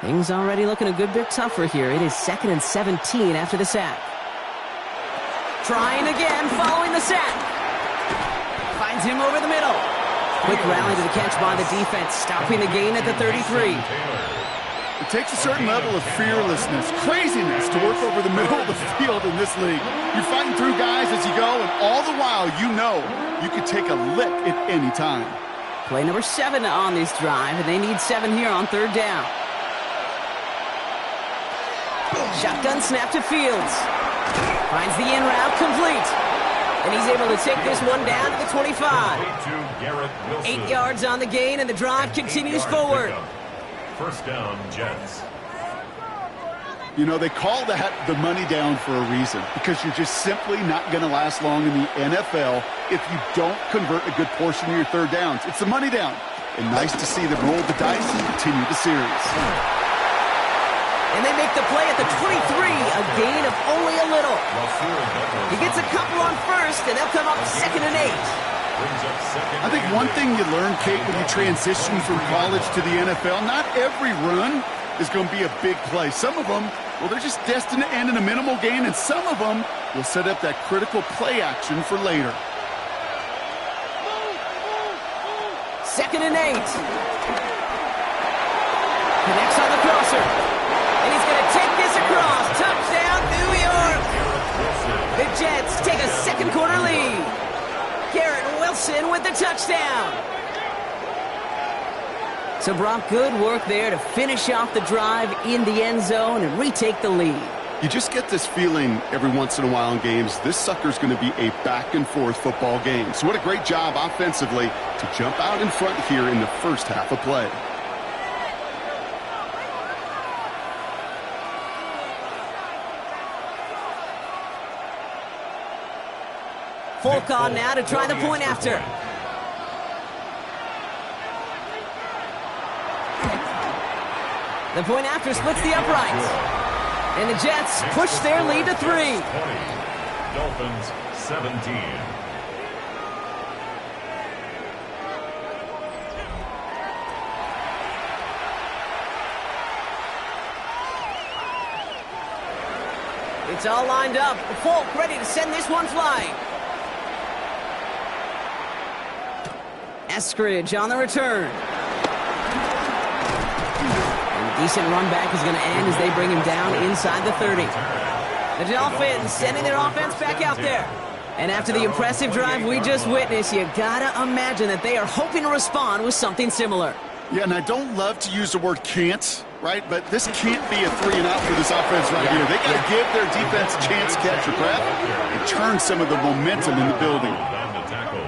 Things already looking a good bit tougher here. It is 2nd and 17 after the sack. Trying again, following the sack. Finds him over the middle. Quick rally to the catch by the defense, stopping the gain at the 33. It takes a certain level of fearlessness, craziness to work over the middle of the field in this league. You're fighting through guys as you go, and all the while you know you could take a lick at any time. Play number 7 on this drive, and they need 7 here on 3rd down. Shotgun snap to Fields. Finds the in route complete. And he's able to take this one down to the 25. 8 yards on the gain, and the drive continues forward. First down, Jets. You know, they call that the money down for a reason, because you're just simply not going to last long in the NFL if you don't convert a good portion of your 3rd downs. It's the money down. And nice to see them roll the dice and continue the series. And they make the play at the 23, a gain of only a little. He gets a couple on first, and they'll come up 2nd and 8. I think one thing you learn, Kate, when you transition from college to the NFL, not every run is going to be a big play. Some of them, well, they're just destined to end in a minimal gain, and some of them will set up that critical play action for later. 2nd and 8. Connects on the crosser. And he's going to take this across. Touchdown, New York. The Jets take a 2nd quarter lead. So, Brock, good work there to finish off the drive in the end zone and retake the lead. You just get this feeling every once in a while in games, this sucker's going to be a back-and-forth football game. So what a great job offensively to jump out in front here in the first half of play. Folk on now to try the point after. The point after splits the uprights. And the Jets push their lead to 3. 20. Dolphins 17. It's all lined up. Folk ready to send this one flying. Eskridge on the return. Decent run back is going to end as they bring him down inside the 30. The Dolphins sending their offense back out there. And after the impressive drive we just witnessed, you got to imagine that they are hoping to respond with something similar. Yeah, and I don't love to use the word can't, right? But this can't be a 3-and-out for this offense right here. They got to give their defense a chance to catch a breath and turn some of the momentum in the building. On the tackle.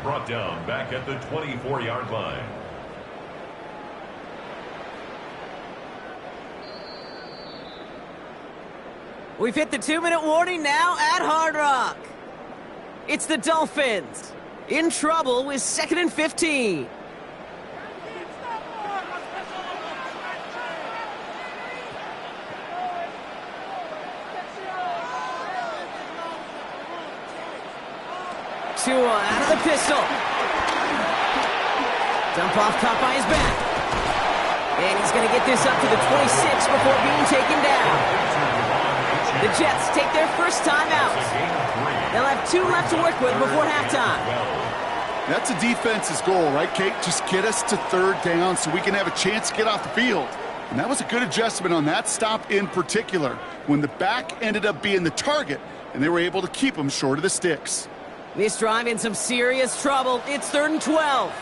Brought down back at the 24-yard line. We've hit the 2-minute warning now at Hard Rock. It's the Dolphins in trouble with 2nd and 15. Tua out of the pistol. Dump off caught by his back. And he's going to get this up to the 26 before being taken down. The Jets take their first time out. They'll have 2 left to work with before halftime. That's a defense's goal, right, Kate? Just get us to 3rd down so we can have a chance to get off the field. And that was a good adjustment on that stop in particular, when the back ended up being the target, and they were able to keep them short of the sticks. This drive in some serious trouble. It's 3rd and 12.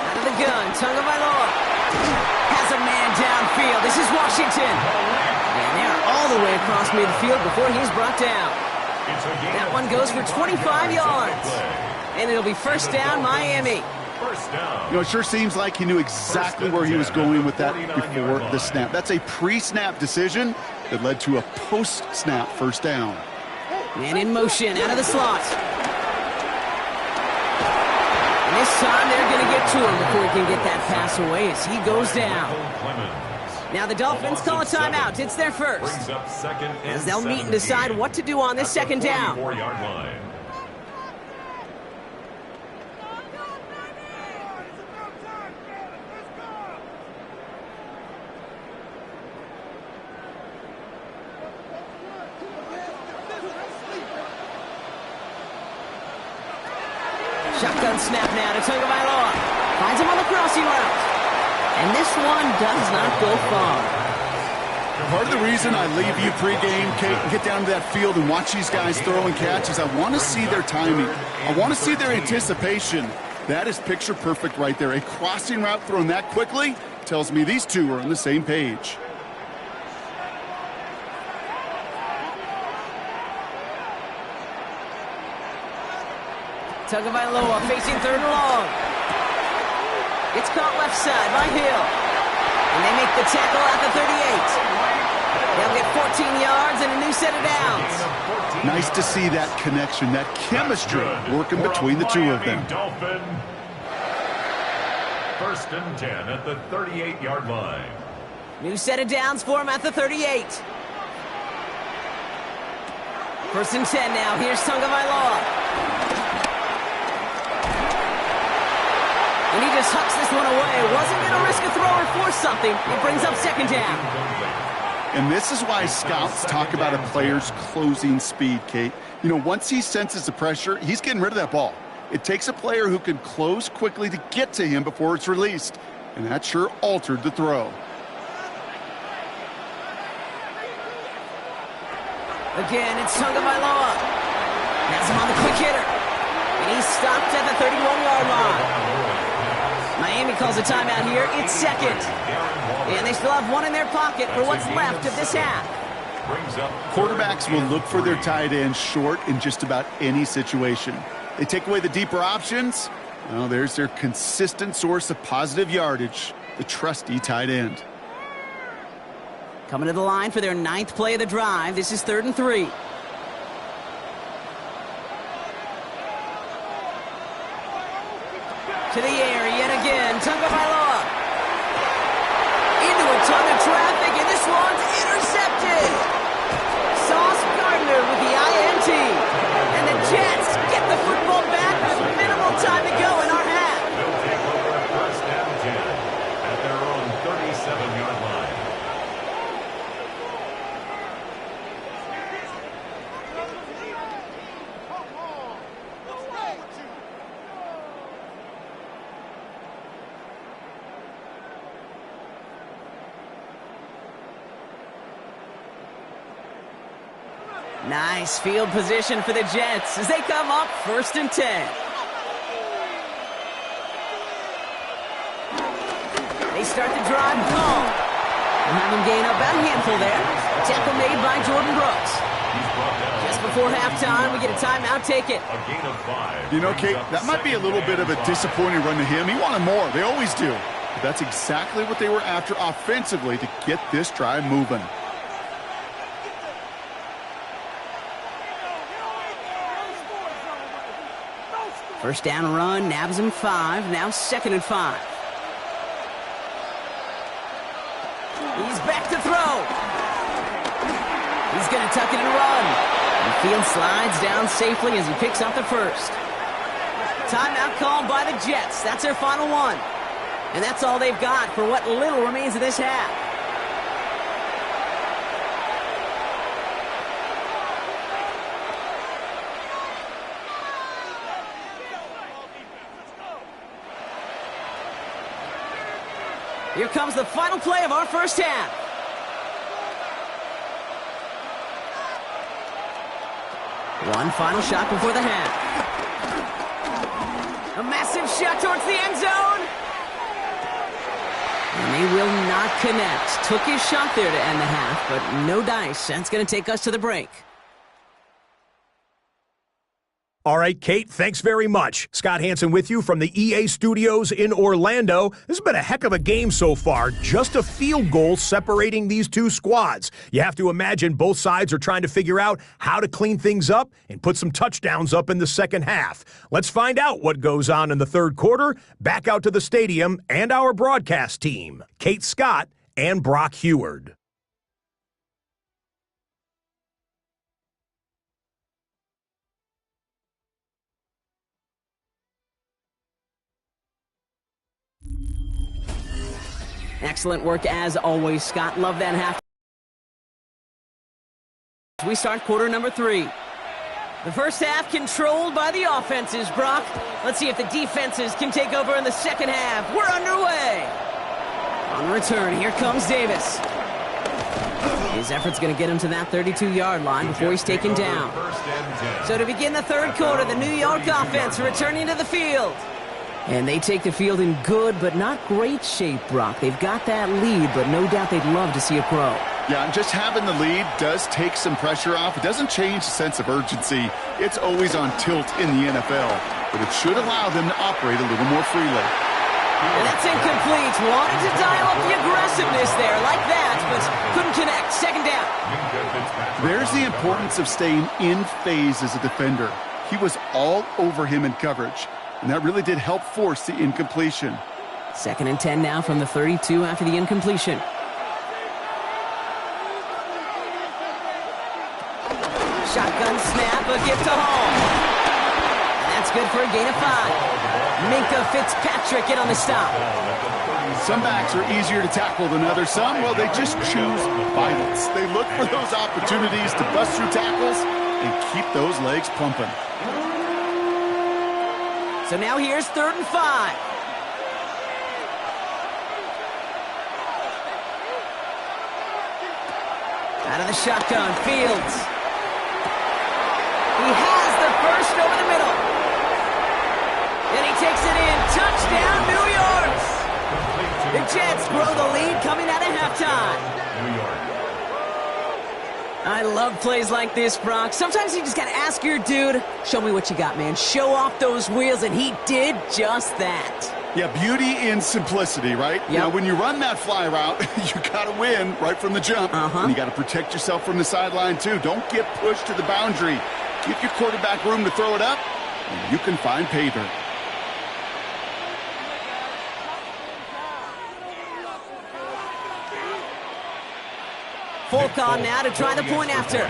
Out of the gun, Tagovailoa has a man downfield. This is Washington. And they're all the way across midfield before he's brought down. That one goes for 25 yards. And it'll be first down, Miami. You know, it sure seems like he knew exactly where he was going with that before the snap. That's a pre-snap decision that led to a post-snap first down. And in motion, out of the slot. And this time they're going to get to him before he can get that pass away as he goes down. Now the Dolphins call a timeout. It's their first. As they'll meet and decide what to do on this 2nd down. Shotgun snap now to Tagovailoa. Finds him on the crossing route. And this one does not go far. Part of the reason I leave you pregame, Kate, and get down to that field and watch these guys throw and catch is I want to see their timing. I want to see their anticipation. That is picture perfect right there. A crossing route thrown that quickly tells me these two are on the same page. Tagovailoa facing 3rd and long. It's caught left side by Hill. And they make the tackle at the 38. They'll get 14 yards and a new set of downs. Nice to see that connection, that chemistry working between the two of them. First and 10 at the 38-yard line. New set of downs for him at the 38. First and 10 now. Here's Tagovailoa. And he just hucks this one away. Wasn't going to risk a throw or force something. It brings up 2nd down. And this is why scouts talk about a player's closing speed, Kate. You know, once he senses the pressure, he's getting rid of that ball. It takes a player who can close quickly to get to him before it's released. And that sure altered the throw. Again, it's Tagovailoa. Has him on the quick hitter. And And he's stopped at the 31-yard line. Miami calls a timeout here. It's second. And they still have one in their pocket for what's left of this half. Quarterbacks will look for their tight end short in just about any situation. They take away the deeper options. Well, there's their consistent source of positive yardage, the trusty tight end. Coming to the line for their 9th play of the drive. This is 3rd and 3. To the air yet again. Tagovailoa. Into a ton of traffic, and this one's intercepted. Sauce Gardner with the INT. And the Jets get the football back with minimal time to go in our half. They'll take over 1st and 10 at their own 37-yard line. Nice field position for the Jets as they come up 1st and 10. They start the drive home. We'll have them gain up about a handful there. Tackle made by Jordan Brooks. Just before halftime, we get a timeout. Take it. A gain of 5. You know, Kate, that might be a little bit of a disappointing run to him. He wanted more. They always do. But that's exactly what they were after offensively to get this drive moving. First down run, nabs him 5. Now 2nd and 5. He's back to throw. He's going to tuck it and run. The field slides down safely as he picks up the first. Timeout called by the Jets. That's their final one. And that's all they've got for what little remains of this half. Here comes the final play of our first half. One final shot before the half. A massive shot towards the end zone. And they will not connect. Took his shot there to end the half, but no dice. That's going to take us to the break. All right, Kate, thanks very much. Scott Hansen with you from the EA Studios in Orlando. This has been a heck of a game so far. Just a field goal separating these two squads. You have to imagine both sides are trying to figure out how to clean things up and put some touchdowns up in the second half. Let's find out what goes on in the third quarter. Back out to the stadium and our broadcast team, Kate Scott and Brock Heward. Excellent work as always, Scott. Love that half. We start quarter number 3. The first half controlled by the offenses, Brock. Let's see if the defenses can take over in the second half. We're underway. On return, here comes Davis. His effort's going to get him to that 32-yard line before he's taken down. So to begin the third quarter, the New York offense returning to the field. And they take the field in good but not great shape, Brock. They've got that lead, but no doubt they'd love to see it grow. Yeah, and just having the lead does take some pressure off. It doesn't change the sense of urgency. It's always on tilt in the NFL, but it should allow them to operate a little more freely. And that's incomplete. Wanted to dial up the aggressiveness there like that, but couldn't connect. Second down. There's the importance of staying in phase as a defender. He was all over him in coverage, and that really did help force the incompletion. 2nd and 10 now from the 32 after the incompletion. Shotgun snap, a gift to home. And that's good for a gain of 5. Minka Fitzpatrick in on the stop. Some backs are easier to tackle than others. Some, well, they just choose violence. They look for those opportunities to bust through tackles and keep those legs pumping. So now here's 3rd and 5. Out of the shotgun, Fields. He has the first over the middle. takes it in. Touchdown, New York. The Jets grow the lead coming out of halftime. New York. I love plays like this, Brock. Sometimes you just got to ask your dude, show me what you got, man. Show off those wheels, and he did just that. Yeah, beauty in simplicity, right? Yep. Now, when you run that fly route, you got to win right from the jump. And you got to protect yourself from the sideline, too. Don't get pushed to the boundary. Give your quarterback room to throw it up, and you can find pay dirt. Folk on now to try the point after.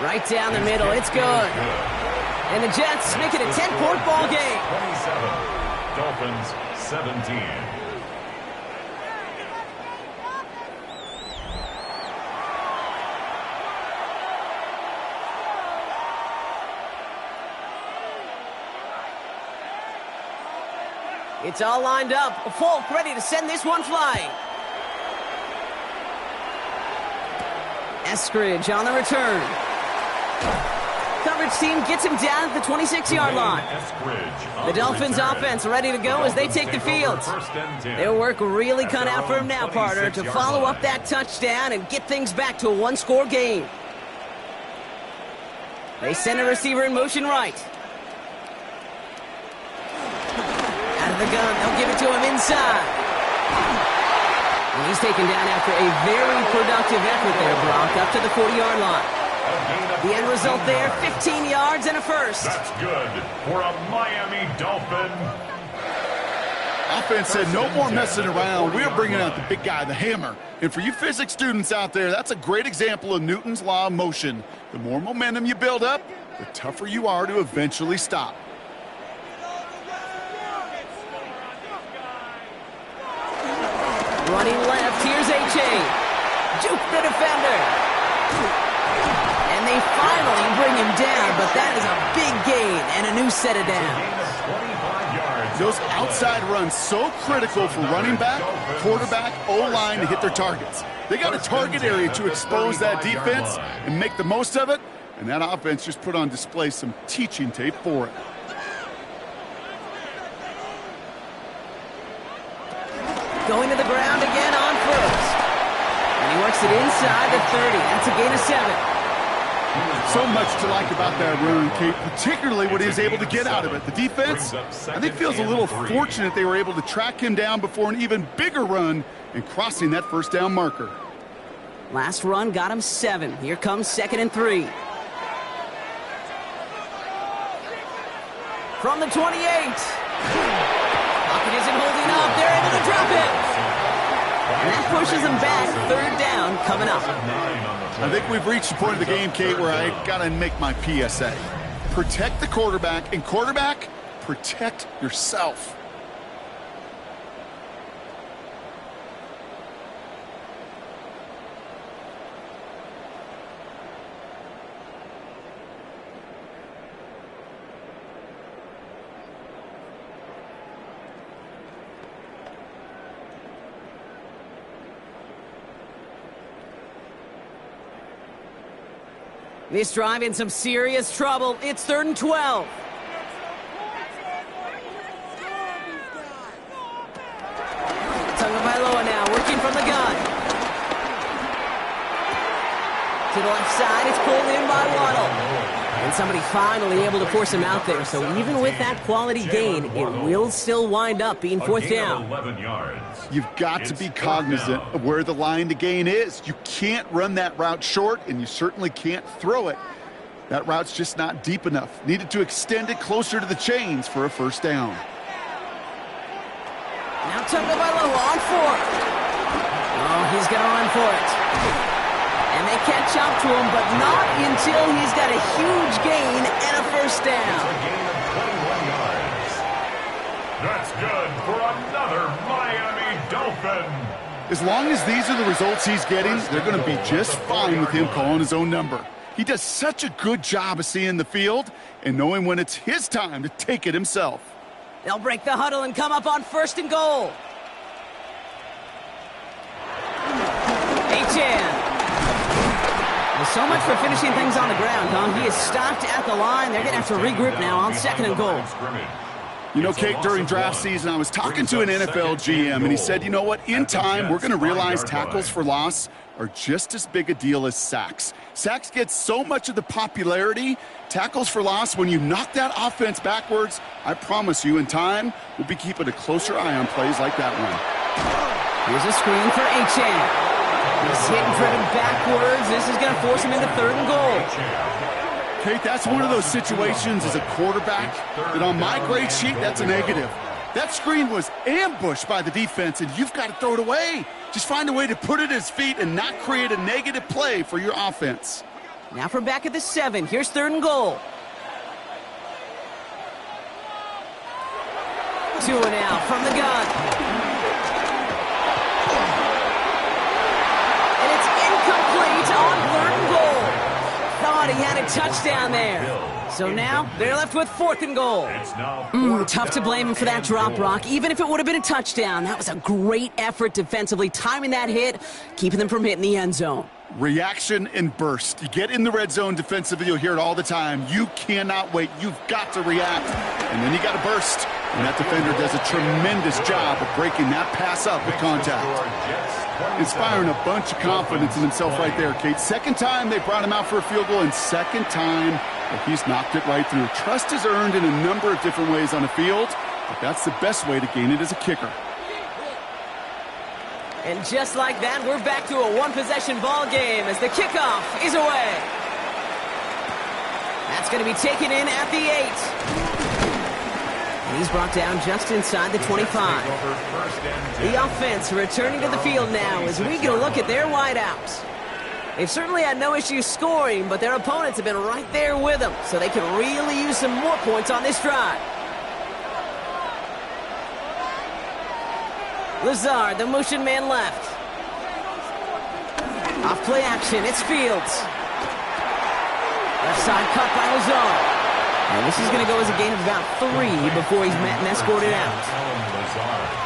Right down the middle, it's good. And the Jets make it a 10-point ball game. 27, Dolphins 17. It's all lined up. Folk ready to send this one flying. Eskridge on the return. Coverage team gets him down at the 26-yard line. The Dolphins offense ready to go as they take the field. Their work really cut out for him now, partner, to follow up that touchdown and get things back to a one-score game. They send a receiver in motion right. Out of the gun, they'll give it to him inside. And he's taken down after a very productive effort there, Brock, up to the 40-yard line. The end result there, 15 yards and a first. That's good for a Miami Dolphin. Offense said no more messing around. We're bringing out the big guy, the hammer. And for you physics students out there, that's a great example of Newton's law of motion. The more momentum you build up, the tougher you are to eventually stop. Running left, here's H.A. Juke the defender. And they finally bring him down, but that is a big gain and a new set of downs. Those outside runs so critical for running back, quarterback, O-line to hit their targets. They got a target area to expose that defense and make the most of it, and that offense just put on display some teaching tape for it. Going to the ground again on first. And he works it inside the 30. That's a gain of 7. So much to like about that run, Kate, particularly what he was able to get out of it. The defense, I think, feels a little fortunate they were able to track him down before an even bigger run and crossing that first down marker. Last run got him 7. Here comes 2nd and 3. From the 28. Pocket isn't holding up. They're able to drop it. And that pushes them back. 3rd down coming up. I think we've reached the point of the game, Kate, where I got to make my PSA. Protect the quarterback, and quarterback, protect yourself. This drive in some serious trouble. It's 3rd and 12. Tagovailoa now working from the gun. To the left side, it's pulled in by Waddle. And somebody finally able to force him out there. So even with that quality gain, it will still wind up being 4th down. 11 yards. You've got to be cognizant of where the line to gain is. You can't run that route short, and you certainly can't throw it. That route's just not deep enough. Needed to extend it closer to the chains for a first down. Now Tagovailoa on 4th. Oh, he's going to run for it. And they catch up to him, but not until he's got a huge gain and a first down. A gain of 21 yards. That's good for another Miami Dolphin. As long as these are the results he's getting, they're going to be just fine with him calling his own number. He does such a good job of seeing the field and knowing when it's his time to take it himself. They'll break the huddle and come up on 1st and goal. H.N. The So much for finishing things on the ground, huh? He is stopped at the line. They're going to have to regroup now on 2nd and goal. You know, Kate, during draft season, I was talking to an NFL GM, and he said, you know what, in time, we're going to realize tackles for loss are just as big a deal as sacks. Sacks get so much of the popularity. Tackles for loss, when you knock that offense backwards, I promise you, in time, we'll be keeping a closer eye on plays like that one. Here's a screen for Achane. He's hit and driven backwards. This is going to force him into 3rd and goal. Kate, that's one of those situations as a quarterback that on my grade sheet, that's a negative. That screen was ambushed by the defense, and you've got to throw it away. Just find a way to put it at his feet and not create a negative play for your offense. Now from back at the 7. Here's 3rd and goal. 2 and out from the gun. And it's incomplete on 3rd and goal. Thought he had a touchdown there. So now they're left with 4th and goal. Tough to blame him for that drop, Brock. Even if it would have been a touchdown, that was a great effort defensively, timing that hit, keeping them from hitting the end zone. Reaction and burst. You get in the red zone defensively, you'll hear it all the time. You cannot wait. You've got to react. And then you got to burst. And that defender does a tremendous job of breaking that pass up with contact. Inspiring a bunch of confidence in himself right there, Kate. 2nd time they brought him out for a field goal, and 2nd time he's knocked it right through. Trust is earned in a number of different ways on the field, but that's the best way to gain it as a kicker. And just like that, we're back to a one-possession ball game as the kickoff is away. That's going to be taken in at the 8. And he's brought down just inside the 25. The offense returning to the field now as we get a look at their wideouts. They've certainly had no issues scoring, but their opponents have been right there with them, so they can really use some more points on this drive. Lazard, the motion man left. Off play action, it's Fields. Left side cut by Lazard. And this is going to go as a gain of about 3 before he's met and escorted out.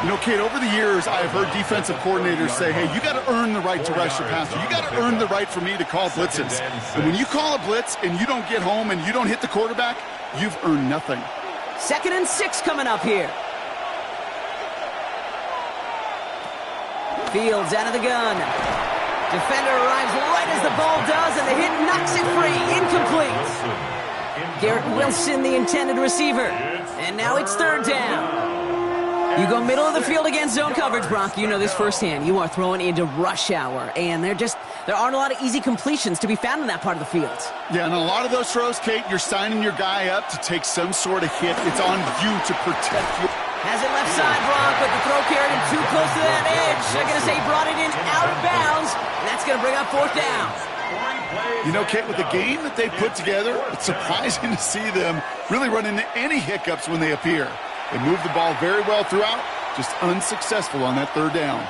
You know, Kate, over the years, I've heard defensive coordinators say, hey, you got to earn the right to rush your passer. You got to earn the right for me to call blitzes. And when you call a blitz and you don't get home and you don't hit the quarterback, you've earned nothing. 2nd and 6 coming up here. Fields out of the gun. Defender arrives right as the ball does, and the hit knocks it free. Incomplete. Garrett Wilson, the intended receiver. And now it's 3rd down. You go middle of the field against zone coverage, Brock. You know this firsthand. You are throwing into rush hour, and there aren't a lot of easy completions to be found in that part of the field. Yeah, and a lot of those throws, Kate, you're signing your guy up to take some sort of hit. It's on you to protect you. Has it left side, Brock, but the throw carried him too close to that edge. They're going to say he brought it in out of bounds, and that's going to bring up 4th down. You know, Kate, with the game that they put together, it's surprising to see them really run into any hiccups when they appear. They move the ball very well throughout, just unsuccessful on that 3rd down.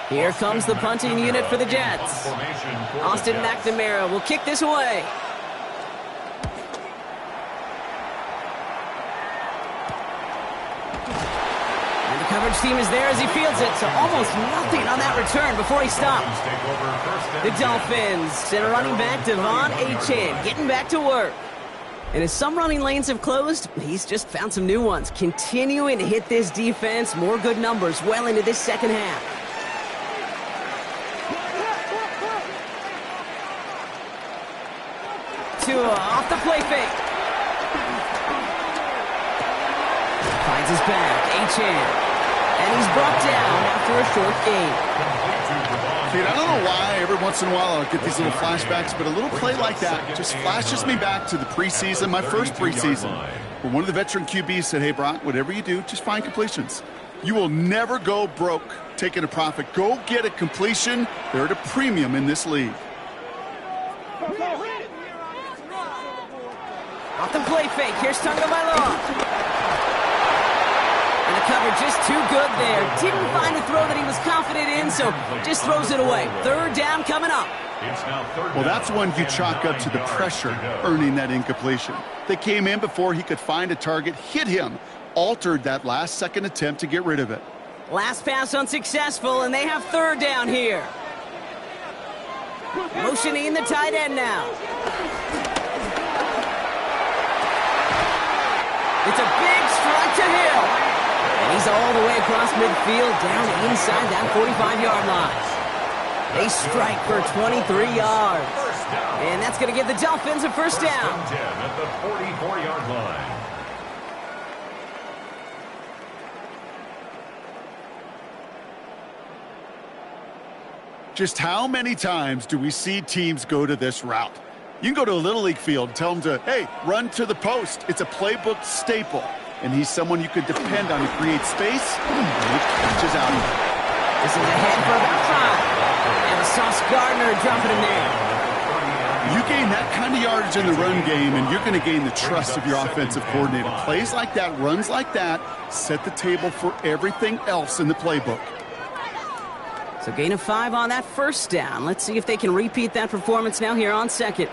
Here comes the punting unit for the Jets. Austin McNamara will kick this away. Coverage team is there as he fields it, so almost nothing on that return before he stopped. The Dolphins send a running back, Devon Achane, getting back to work. And as some running lanes have closed, he's just found some new ones, continuing to hit this defense, more good numbers well into this 2nd half. Tua off the play fake. Finds his back, Achane. And he's brought down after a short gain. Dude, I don't know why every once in a while I'll get these little flashbacks, but a little play like that just flashes me back to the preseason, my first preseason, where one of the veteran QBs said, hey, Brock, whatever you do, just find completions. You will never go broke taking a profit. Go get a completion. They're at a premium in this league. Off the play fake. Here's Tagovailoa. And the cover just too good there. Didn't find a throw that he was confident in, so just throws it away. 3rd down coming up. Well, that's one you chalk up to the pressure earning that incompletion. They came in before he could find a target, hit him, altered that last-second attempt to get rid of it. Last pass unsuccessful, and they have 3rd down here. Motioning the tight end now. It's a big strike to Hill. And he's all the way across midfield, down inside that 45-yard line. A strike for 23 yards. And that's going to give the Dolphins a first down. 10 at the 44-yard line. Just how many times do we see teams go to this route? You can go to a Little League field and tell them to, hey, run to the post. It's a playbook staple. And he's someone you could depend on to create space, and he catches out of it. This is ahead for about 5. And Sauce Gardner dropping him there. You gain that kind of yardage in the run game, and you're going to gain the trust of your offensive coordinator. Plays like that, runs like that, set the table for everything else in the playbook. So gain of 5 on that first down. Let's see if they can repeat that performance now here on second.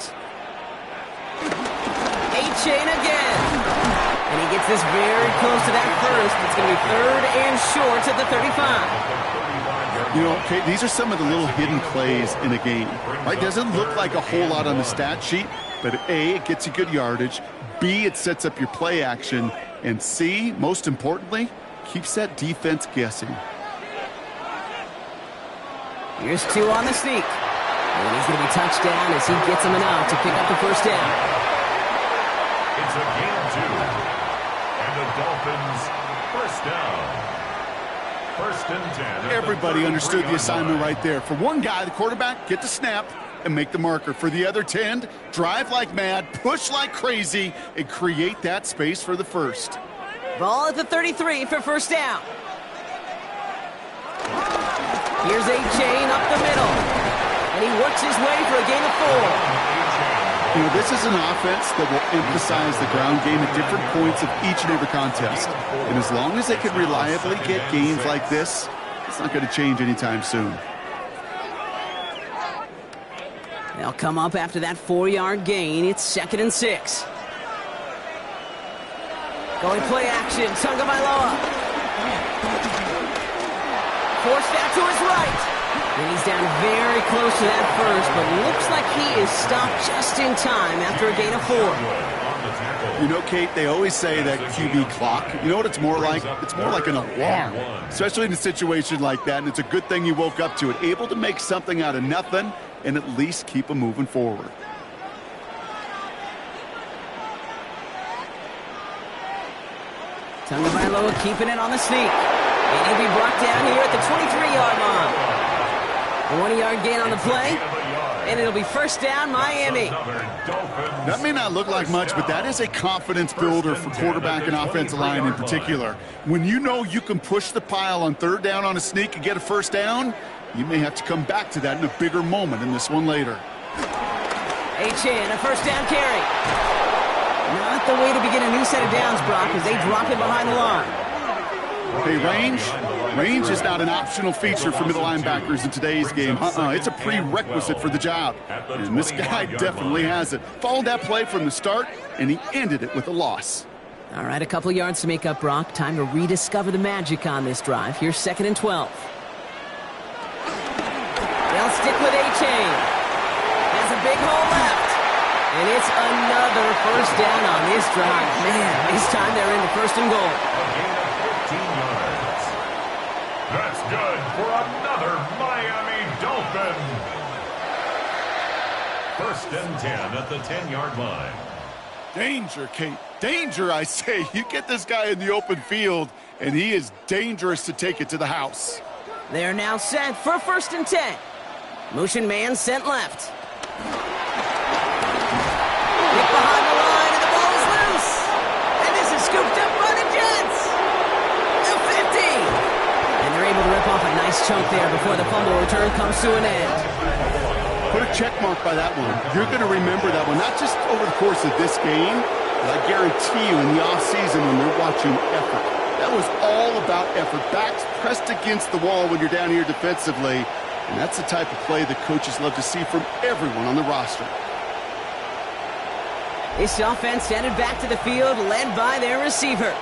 A-chain again. And he gets this very close to that first. It's going to be 3rd and short at the 35. You know, okay, these are some of the little hidden plays in a game. Right? Doesn't look like a whole lot on the stat sheet, but A, it gets you good yardage. B, it sets up your play action. And C, most importantly, keeps that defense guessing. Here's 2 on the sneak. And he's going to be touched down as he gets him enough to pick up the first down. It's a gain of 2. And the Dolphins first down. 1st and 10. Everybody understood the assignment right there. For one guy, the quarterback, get the snap and make the marker. For the other 10, drive like mad, push like crazy, and create that space for the first. Ball at the 33 for first down. Here's A-chain up the middle. And he works his way for a gain of 4. You know, this is an offense that will emphasize the ground game at different points of each and every contest. And as long as they can reliably get gains like this, it's not going to change anytime soon. They'll come up after that 4-yard gain. It's 2nd and 6. Going play action. Tagovailoa. Forced out to his right. And he's down very close to that first, but looks like he is stopped just in time after a gain of 4. You know, Kate, they always say that QB clock. You know what it's more like? It's more like an alarm, especially in a situation like that, and it's a good thing you woke up to it. Able to make something out of nothing and at least keep them moving forward. Tagovailoa keeping it on the sneak. And he'll be brought down here at the 23-yard line. A 1-yard gain on the play. And it'll be first down, Miami. That may not look like much, but that is a confidence builder for quarterback and offensive line in particular. When you know you can push the pile on 3rd down on a sneak and get a first down, you may have to come back to that in a bigger moment in this one later. A-chain, a first down carry. Not the way to begin a new set of downs, Brock, as they drop it behind the line. Hey, range is not an optional feature for middle linebackers in today's game. It's a prerequisite for the job. And this guy definitely has it. Followed that play from the start, and he ended it with a loss. All right, a couple yards to make up, Brock. Time to rediscover the magic on this drive. Here's 2nd and 12. They'll stick with A-chain. Has a big hole left. And it's another first down on this drive. Man, this time they're into 1st and goal. That's good for another Miami Dolphin. 1st and 10 at the 10-yard line. Danger, Kate. Danger, I say. You get this guy in the open field, and he is dangerous to take it to the house. They're now set for 1st and 10. Motion man sent left. Hit behind the line, and the ball is loose. And this is scooped up by the Jets. The 50. And they're able to rip off a nice chunk there before the fumble return comes to an end. Put a check mark by that one. You're going to remember that one, not just over the course of this game, but I guarantee you in the offseason when you're watching effort. That was all about effort. Backs pressed against the wall when you're down here defensively. And that's the type of play that coaches love to see from everyone on the roster. This offense headed back to the field, led by their receiver.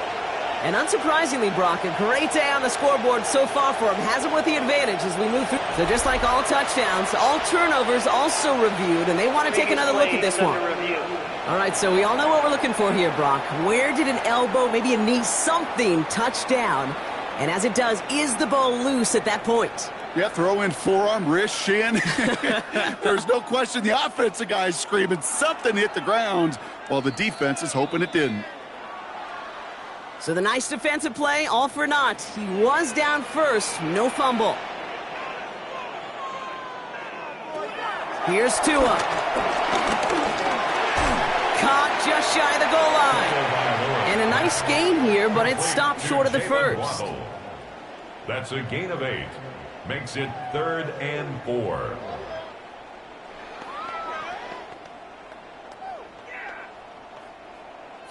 And unsurprisingly, Brock, a great day on the scoreboard so far for him. Has him with the advantage as we move through. So just like all touchdowns, all turnovers also reviewed, and they want to take another look at this one. All right, so we all know what we're looking for here, Brock. Where did an elbow, maybe a knee, something touch down? And as it does, is the ball loose at that point? Yeah, throw in forearm, wrist, shin. There's no question the offensive guy's screaming something hit the ground while the defense is hoping it didn't. So the nice defensive play, all for naught. He was down first, no fumble. Here's Tua. Caught just shy of the goal line. And a nice gain here, but it stopped short of the first. That's a gain of 8. Makes it 3rd and 4.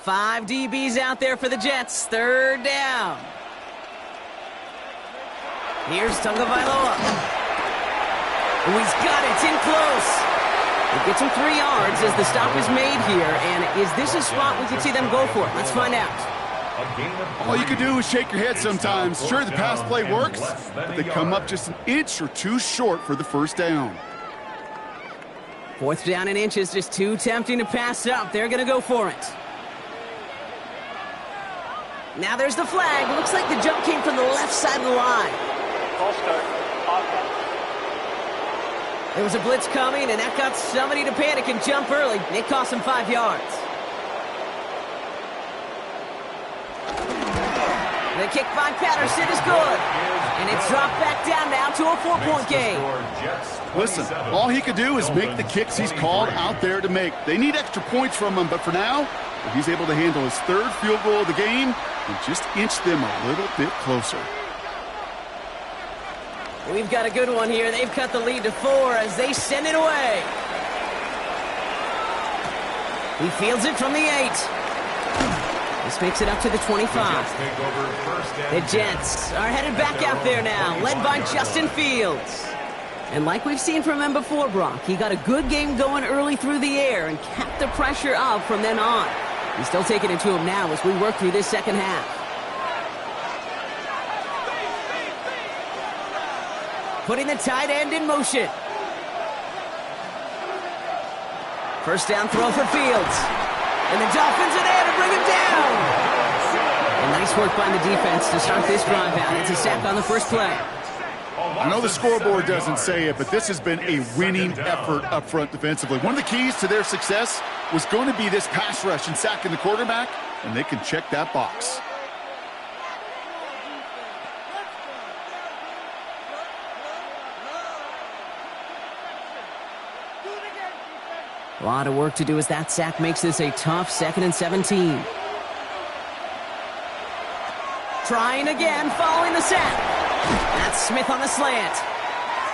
Five DBs out there for the Jets. 3rd down. Here's Tagovailoa. Oh, he's got it. It's in close. It gets him 3 yards as the stop is made here. And is this a spot we could see them go for it? Let's find out. All you can do is shake your head sometimes. Sure, the pass play works, but they come up just an inch or 2 short for the 1st down. 4th down in inches, just too tempting to pass up. They're going to go for it. Now there's the flag. Looks like the jump came from the left side of the line. False start. Offense. There was a blitz coming, and that got somebody to panic and jump early. It cost him 5 yards. The kick by Patterson is good. And it's dropped back down now to a 4-point game. Listen, all he could do is make the kicks he's called out there to make. They need extra points from him, but for now, he's able to handle his 3rd field goal of the game and just inch them a little bit closer. We've got a good one here. They've cut the lead to 4 as they send it away. He fields it from the 8. This makes it up to the 25. The Jets are headed back out there now, led by Justin Fields. And like we've seen from him before, Brock, he got a good game going early through the air and kept the pressure up from then on. He's still taking it to him now as we work through this second half. Putting the tight end in motion. 1st down throw for Fields. And the Dolphins are there to bring him down. And nice work by the defense to start this drive out. It's a sack on the 1st play. I know the scoreboard doesn't say it, but this has been a winning effort up front defensively. One of the keys to their success was going to be this pass rush and sacking the quarterback, and they can check that box. A lot of work to do as that sack makes this a tough 2nd and 17. Trying again, following the sack. That's Smith on the slant.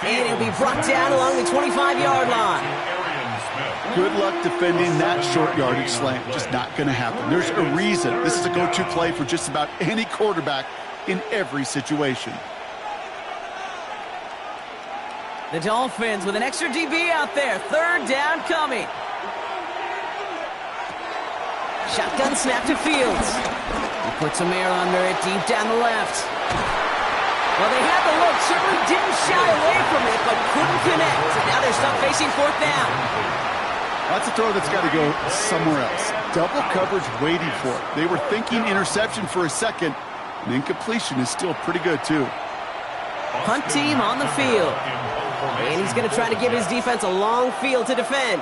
And he'll be brought down along the 25-yard line. Good luck defending that short yardage slant. Just not going to happen. There's a reason this is a go-to play for just about any quarterback in every situation. The Dolphins with an extra DB out there. 3rd down coming. Shotgun snap to Fields. He puts some air under it deep down the left. Well, they had the look. Certainly didn't shy away from it, but couldn't connect. And now they're stuck facing 4th down. That's a throw that's got to go somewhere else. Double coverage waiting for it. They were thinking interception for a second, and incompletion is still pretty good, too. Punt team on the field. And he's going to try to give his defense a long field to defend.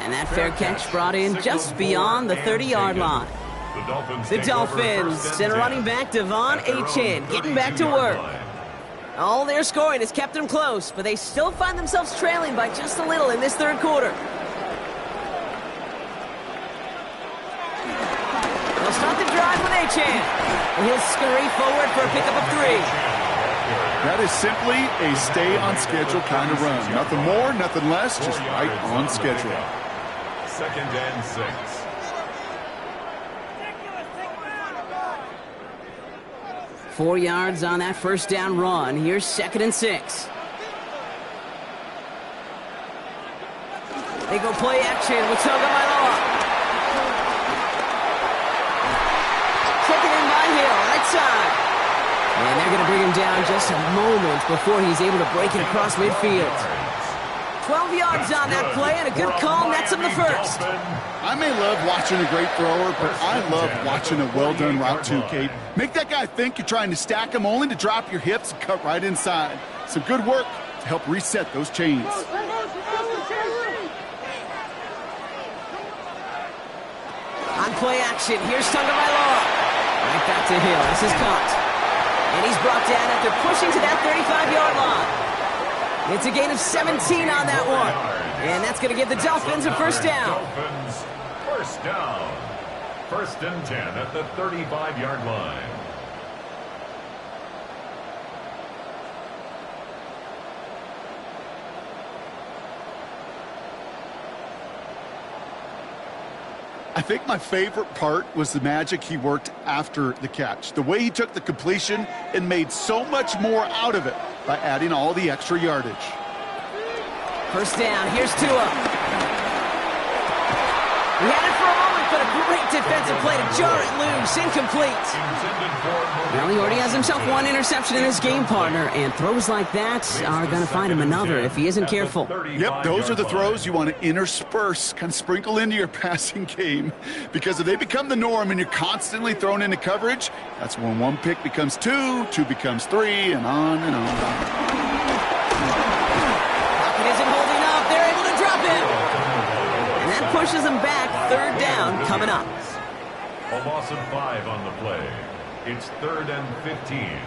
And that fair catch brought in just beyond the 30-yard line. The Dolphins and running back Devon Achane getting back to work. All their scoring has kept them close, but they still find themselves trailing by just a little in this 3rd quarter. They'll start the drive with Achane. And he'll scurry forward for a pickup of 3. That is simply a stay-on-schedule kind of run. Nothing more, nothing less, just right on schedule. 2nd and 6. Four yards on that 1st down run. Here's 2nd and 6. They go play action with Tagovailoa. Taken in by Hill, right side. And they're going to bring him down just a moment before he's able to break it across midfield. 12 yards on that play, and a good call nets him the first. I may love watching a great thrower, but I love watching a well-done route too, Kate. Make that guy think you're trying to stack him only to drop your hips and cut right inside. Some good work to help reset those chains. On play action, here's Tagovailoa. Right back to Hill. This is caught. And he's brought down after pushing to that 35-yard line. It's a gain of 17 on that one. And that's going to give the Dolphins a first down. Dolphins, first down. First and 10 at the 35-yard line. I think my favorite part was the magic he worked after the catch. The way he took the completion and made so much more out of it by adding all the extra yardage. First down, here's Tua. He had it for a moment, but a great defensive play to jar it loose. Incomplete. Well, he already has himself one interception in his game, partner, and throws like that are going to find him another if he isn't careful. Yep, those are the throws you want to intersperse, kind of sprinkle into your passing game. Because if they become the norm and you're constantly thrown into coverage, that's when one pick becomes two, two becomes three, and on and on. Pocket isn't holding up. They're able to drop him. And that pushes them back. Third down coming up. A loss of 5 on the play. It's 3rd and 15.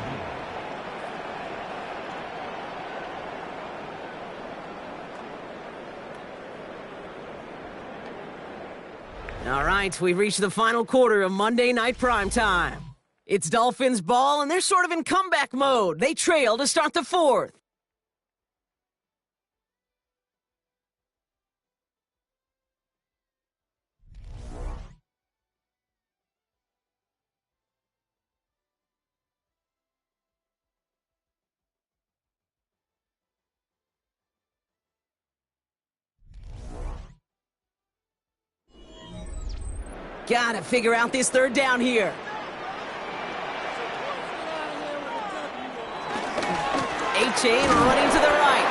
All right, we've reached the final quarter of Monday Night Primetime. It's Dolphins ball, and they're sort of in comeback mode. They trail to start the fourth. Gotta figure out this third down here. A-Chain running to the right.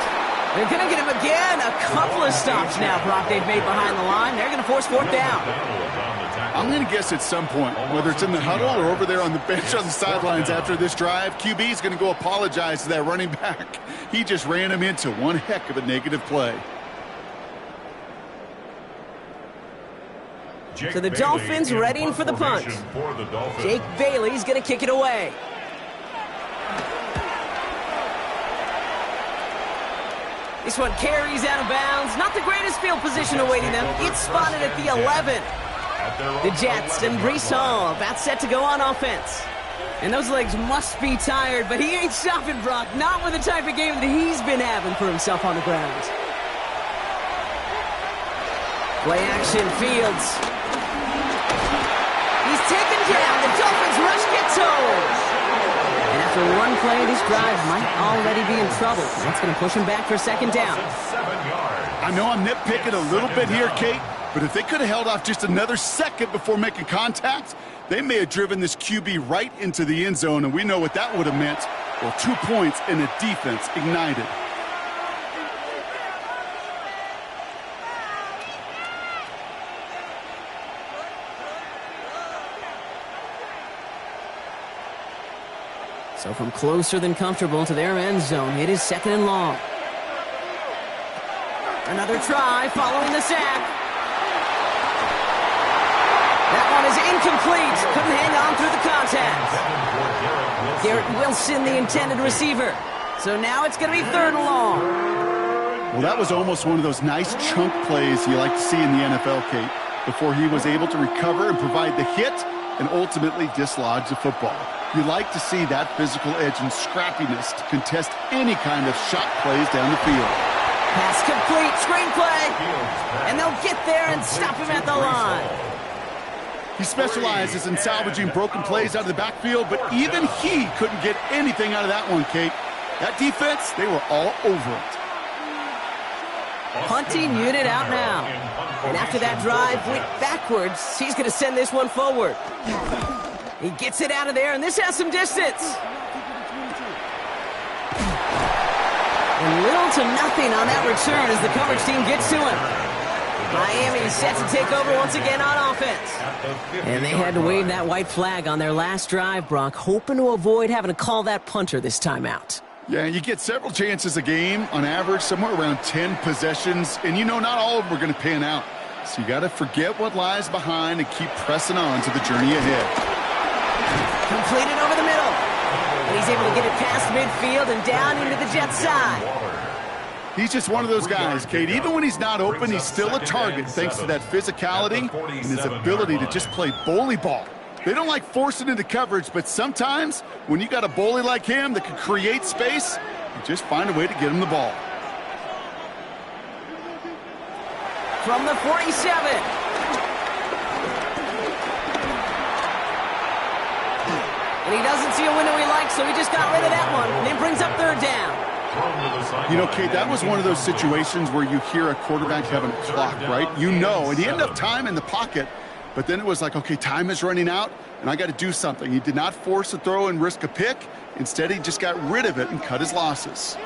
They're gonna get him again. A couple of stops now, Brock, they've made behind the line. They're gonna force fourth down. I'm gonna guess at some point, whether it's in the huddle or over there on the bench on the sidelines after this drive, QB is gonna go apologize to that running back. He just ran him into one heck of a negative play. So the Dolphins readying for the punt. Jake Bailey's going to kick it away. This one carries out of bounds. Not the greatest field position awaiting them. It's spotted at the 11. The Jets and Breece Hall about set to go on offense. And those legs must be tired, but he ain't stopping, Brock. Not with the type of game that he's been having for himself on the ground. Play action, Fields. He's taken down. The Dolphins rush gets home. And after one play, this drive might already be in trouble. That's going to push him back for second down. I know I'm nitpicking a little bit here, Kate, but if they could have held off just another second before making contact, they may have driven this QB right into the end zone, and we know what that would have meant. Well, 2 points and a defense ignited. So from closer than comfortable to their end zone, it is second and long. Another try following the sack. That one is incomplete. Couldn't hang on through the contact. Garrett Wilson, the intended receiver. So now it's going to be third and long. Well, that was almost one of those nice chunk plays you like to see in the NFL, Kate, before he was able to recover and provide the hit and ultimately dislodge the football. You like to see that physical edge and scrappiness to contest any kind of shot plays down the field. Pass complete, screenplay, and they'll get there and stop him at the line. He specializes in salvaging broken plays out of the backfield, but even he couldn't get anything out of that one, Kate. That defense, they were all over it. Punting unit out now. And after that drive went backwards, he's going to send this one forward. He gets it out of there, and this has some distance. And little to nothing on that return as the coverage team gets to him. Miami set to take over once again on offense. And they had to wave that white flag on their last drive, Brock, hoping to avoid having to call that punter this time out. Yeah, you get several chances a game, on average, somewhere around 10 possessions, and you know not all of them are going to pan out. So you got to forget what lies behind and keep pressing on to the journey ahead. Completed over the middle. And he's able to get it past midfield and down into the Jets side. He's just one of those guys, Kate. Even when he's not open, he's still a target thanks to that physicality and his ability to just play bully ball. They don't like forcing into coverage, but sometimes when you got a bully like him that can create space, you just find a way to get him the ball. From the 47. And he doesn't see a window he likes, so he just got rid of that one. And then brings up third down. You know, Kate, that was one of those situations where you hear a quarterback having a clock, right? You know, and he had enough time in the pocket, but then it was like, okay, time is running out, and I got to do something. He did not force a throw and risk a pick. Instead, he just got rid of it and cut his losses.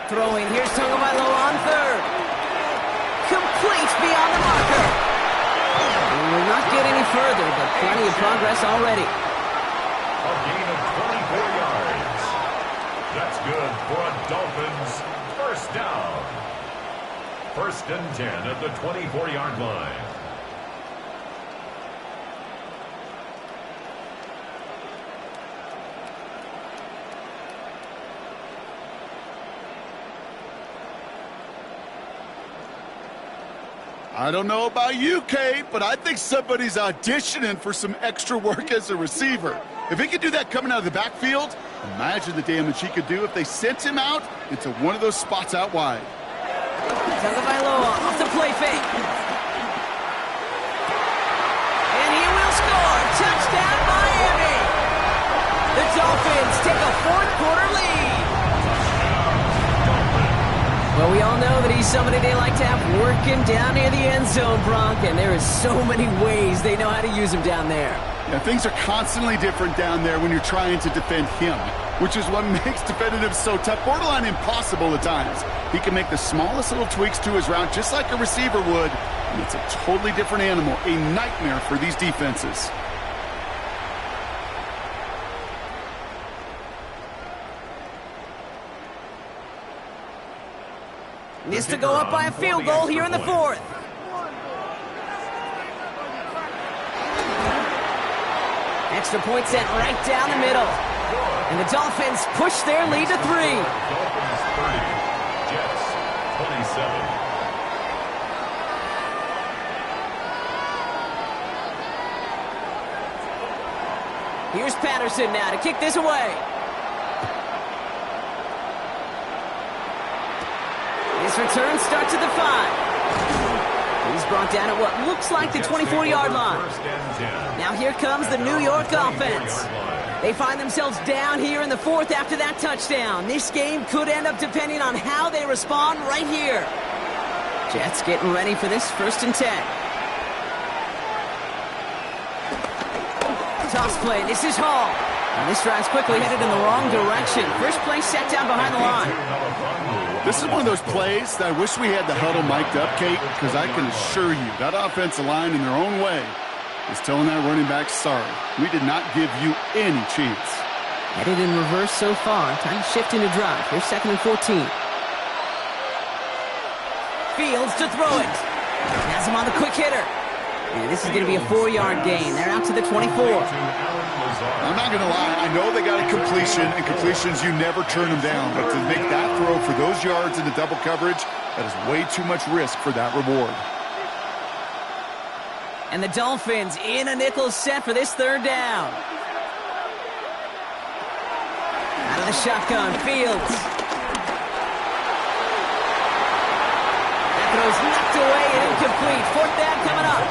Throwing, here's Tagovailoa on third. Complete beyond the marker. And we'll not get any further, but plenty of progress already. A gain of 24 yards. That's good for a Dolphins first down. 1st and 10 at the 24-yard line. I don't know about you, Kate, but I think somebody's auditioning for some extra work as a receiver. If he could do that coming out of the backfield, imagine the damage he could do if they sent him out into one of those spots out wide. Tagovailoa off the play fake. And he will score. Touchdown, Miami. The Dolphins take a fourth-quarter lead. Well, we all know that he's somebody they like to have working down near the end zone, Bronk, and there is so many ways they know how to use him down there. Yeah, things are constantly different down there when you're trying to defend him, which is what makes defending him so tough, borderline impossible at times. He can make the smallest little tweaks to his route just like a receiver would, and it's a totally different animal, a nightmare for these defenses. Needs to go up by a field goal here in the fourth. Extra point set right down the middle. And the Dolphins push their lead to 3. Dolphins 30, Jets 27. Here's Patterson now to kick this away. His return starts at the 5. He's brought down at what looks like the 24-yard line. Now here comes the New York offense. They find themselves down here in the fourth after that touchdown. This game could end up depending on how they respond right here. Jets getting ready for this 1st and 10. Toss play. This is Hall. And this drive's quickly headed in the wrong direction. First play set down behind the line. This is one of those plays that I wish we had the huddle mic'd up, Kate, because I can assure you that offensive line in their own way is telling that running back, sorry, we did not give you any chance. Headed in reverse so far. Time to shift into drive. Here's 2nd and 14. Fields to throw it. Has him on the quick hitter. And this is going to be a 4-yard gain. They're out to the 24. I'm not going to lie. I know they got a completion, and completions, you never turn them down. But to make that throw for those yards into double coverage, that is way too much risk for that reward. And the Dolphins in a nickel set for this 3rd down. Out of the shotgun, Fields. That throw's knocked away and incomplete. 4th down coming up.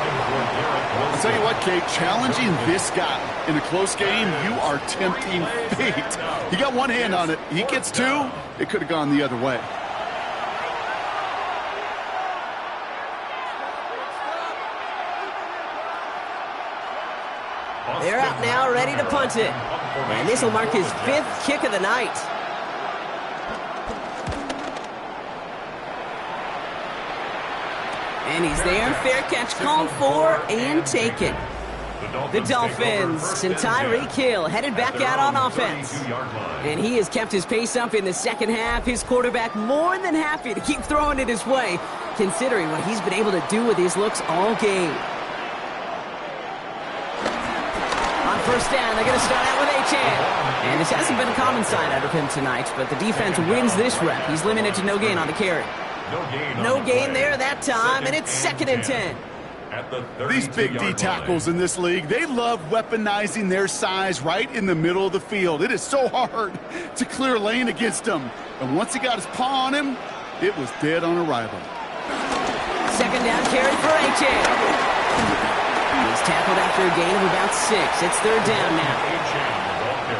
I'll tell you what, Kate, challenging this guy in a close game, you are tempting fate. He got one hand on it. He gets 2, it could have gone the other way. They're out now, ready to punt it. And this will mark his 5th kick of the night. And he's there. Fair catch called for and taken. The Dolphins and Tyreek Hill headed back out on offense. And he has kept his pace up in the second half. His quarterback more than happy to keep throwing it his way, considering what he's been able to do with his looks all game. On first down, they're going to start out with Achan. And this hasn't been a common sight out of him tonight, but the defense wins this rep. He's limited to no gain on the carry. No gain there that time, and it's 2nd and 10. These big D tackles in this league, they love weaponizing their size right in the middle of the field. It is so hard to clear a lane against them. And once he got his paw on him, it was dead on arrival. 2nd down carry for Achan. He's tackled after a gain of about 6. It's 3rd down now.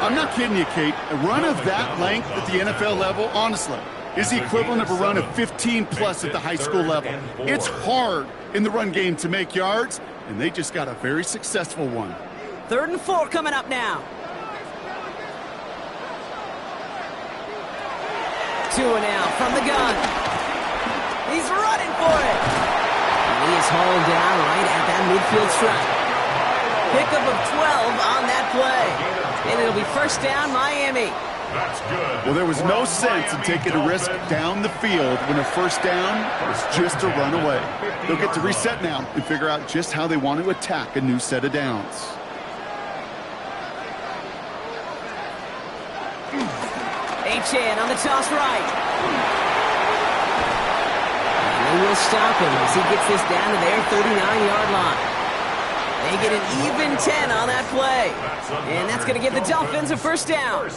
I'm not kidding you, Kate. A run of that length at the NFL level, honestly, is the equivalent of a run of 15-plus at the high school level. It's hard in the run game to make yards, and they just got a very successful one. 3rd and 4 coming up now. Tua now from the gun. He's running for it. And he is hauled down right at that midfield stripe. Pickup of 12 on that play. And it'll be 1st down, Miami. That's good. Well, there was no sense in taking a risk down the field when a 1st down was just a run away. They'll get to reset now and figure out just how they want to attack a new set of downs. Achan on the toss right. And they will stop him as he gets this down to their 39-yard line. They get an even 10 on that play. And that's going to give the Dolphins a 1st down.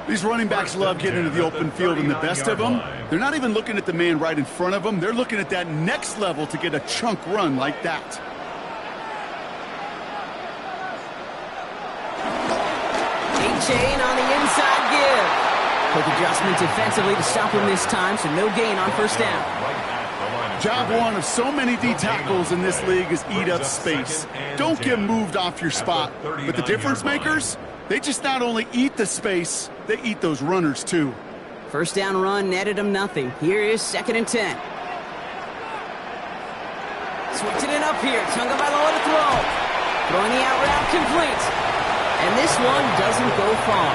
These running backs love getting into the open field, and the best of them, they're not even looking at the man right in front of them. They're looking at that next level to get a chunk run like that. Achan on the inside give. Quick adjustment defensively to stop him this time, so no gain on 1st down. Job one of so many D tackles in this league is eat up space. Don't get moved off your spot. But the difference makers, they just not only eat the space, they eat those runners too. 1st down run netted him nothing. Here is 2nd and 10. Switching it up here. Tagovailoa to throw. Throwing the out route complete. And this one doesn't go far.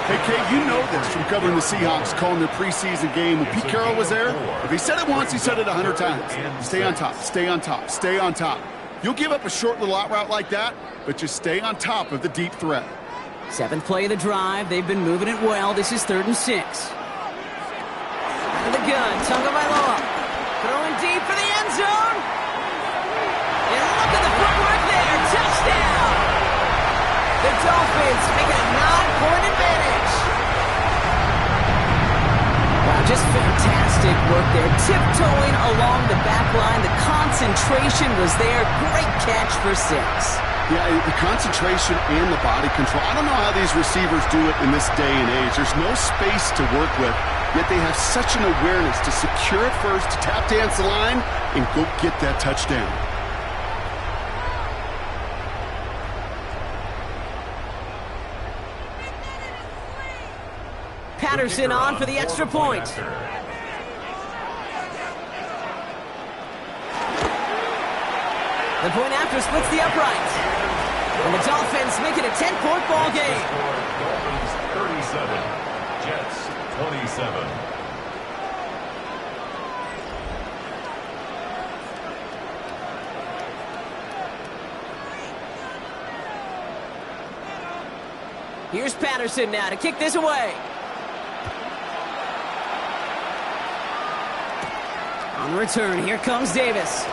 Hey, Kate, you know this from covering the Seahawks, calling their preseason game. When Pete Carroll was there, if he said it once, he said it 100 times. Stay on top, stay on top, stay on top. You'll give up a short little out route like that, but just stay on top of the deep threat. 7th play of the drive. They've been moving it well. This is 3rd and 6. Out of the gun, Tagovailoa. Throwing deep for the end zone. And look at the footwork there. Touchdown. The Dolphins make it a 9-point advantage. Wow, just fantastic work there. Tiptoeing along the back line. The concentration was there. Great catch for 6. Yeah, the concentration and the body control. I don't know how these receivers do it in this day and age. There's no space to work with, yet they have such an awareness to secure it first, to tap dance the line, and go get that touchdown. Patterson on for the extra point. The point after splits the upright. And the Dolphins make it a 10-point ball game. Dolphins 37, Jets 27. Here's Patterson now to kick this away. On the return, here comes Davis.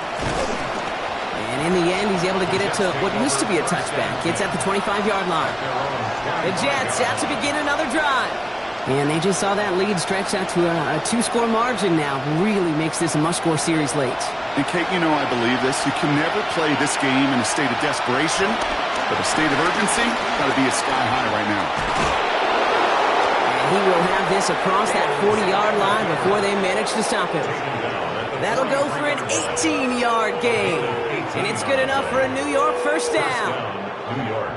And in the end, he's able to get it to what used to be a touchback. It's at the 25-yard line. The Jets out to begin another drive. And they just saw that lead stretch out to a 2-score margin now. Really makes this a must-score series late. And Kate, you know I believe this. You can never play this game in a state of desperation, but a state of urgency got to be a sky high right now. And he will have this across that 40-yard line before they manage to stop him. That'll go for an 18-yard gain. And it's good enough for a New York first down. New York.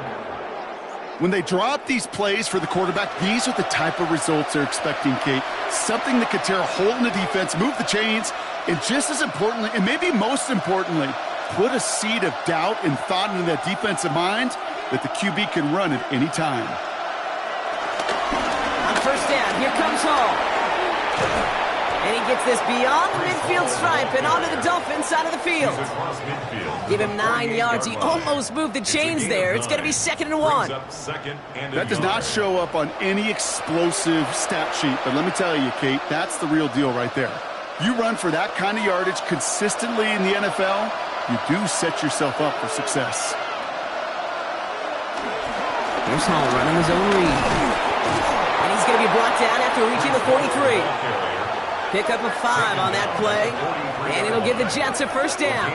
When they draw up these plays for the quarterback, these are the type of results they're expecting, Kate. Something that could tear a hole in the defense, move the chains, and just as importantly, and maybe most importantly, put a seed of doubt and thought into that defensive mind that the QB can run at any time. On first down, here comes Hall. And he gets this beyond the midfield stripe and onto the Dolphins side of the field. Give him 9 yards. He almost moved the chains there. It's going to be 2nd and 1. That does not show up on any explosive stat sheet, but let me tell you, Kate, that's the real deal right there. You run for that kind of yardage consistently in the NFL, you do set yourself up for success. Here's Hall running his own read. And he's going to be brought down after reaching the 43. Pick up a 5 on that play, and it'll give the Jets a first down.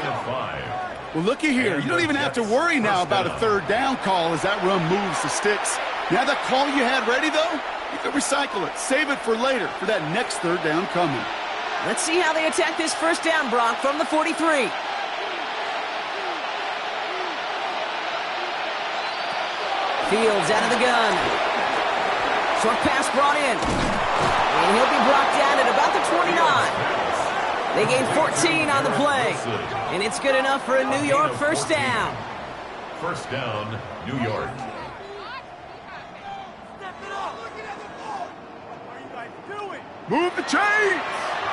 Well, looky here. You don't even have to worry now about a 3rd down call as that run moves the sticks. Now that call you had ready, though, you can recycle it. Save it for later, for that next 3rd down coming. Let's see how they attack this first down, Brock, from the 43. Fields out of the gun. Short pass brought in. And he'll be brought down at about the 29. They gain 14 on the play. And it's good enough for a New York first down. First down, New York. Move the chains!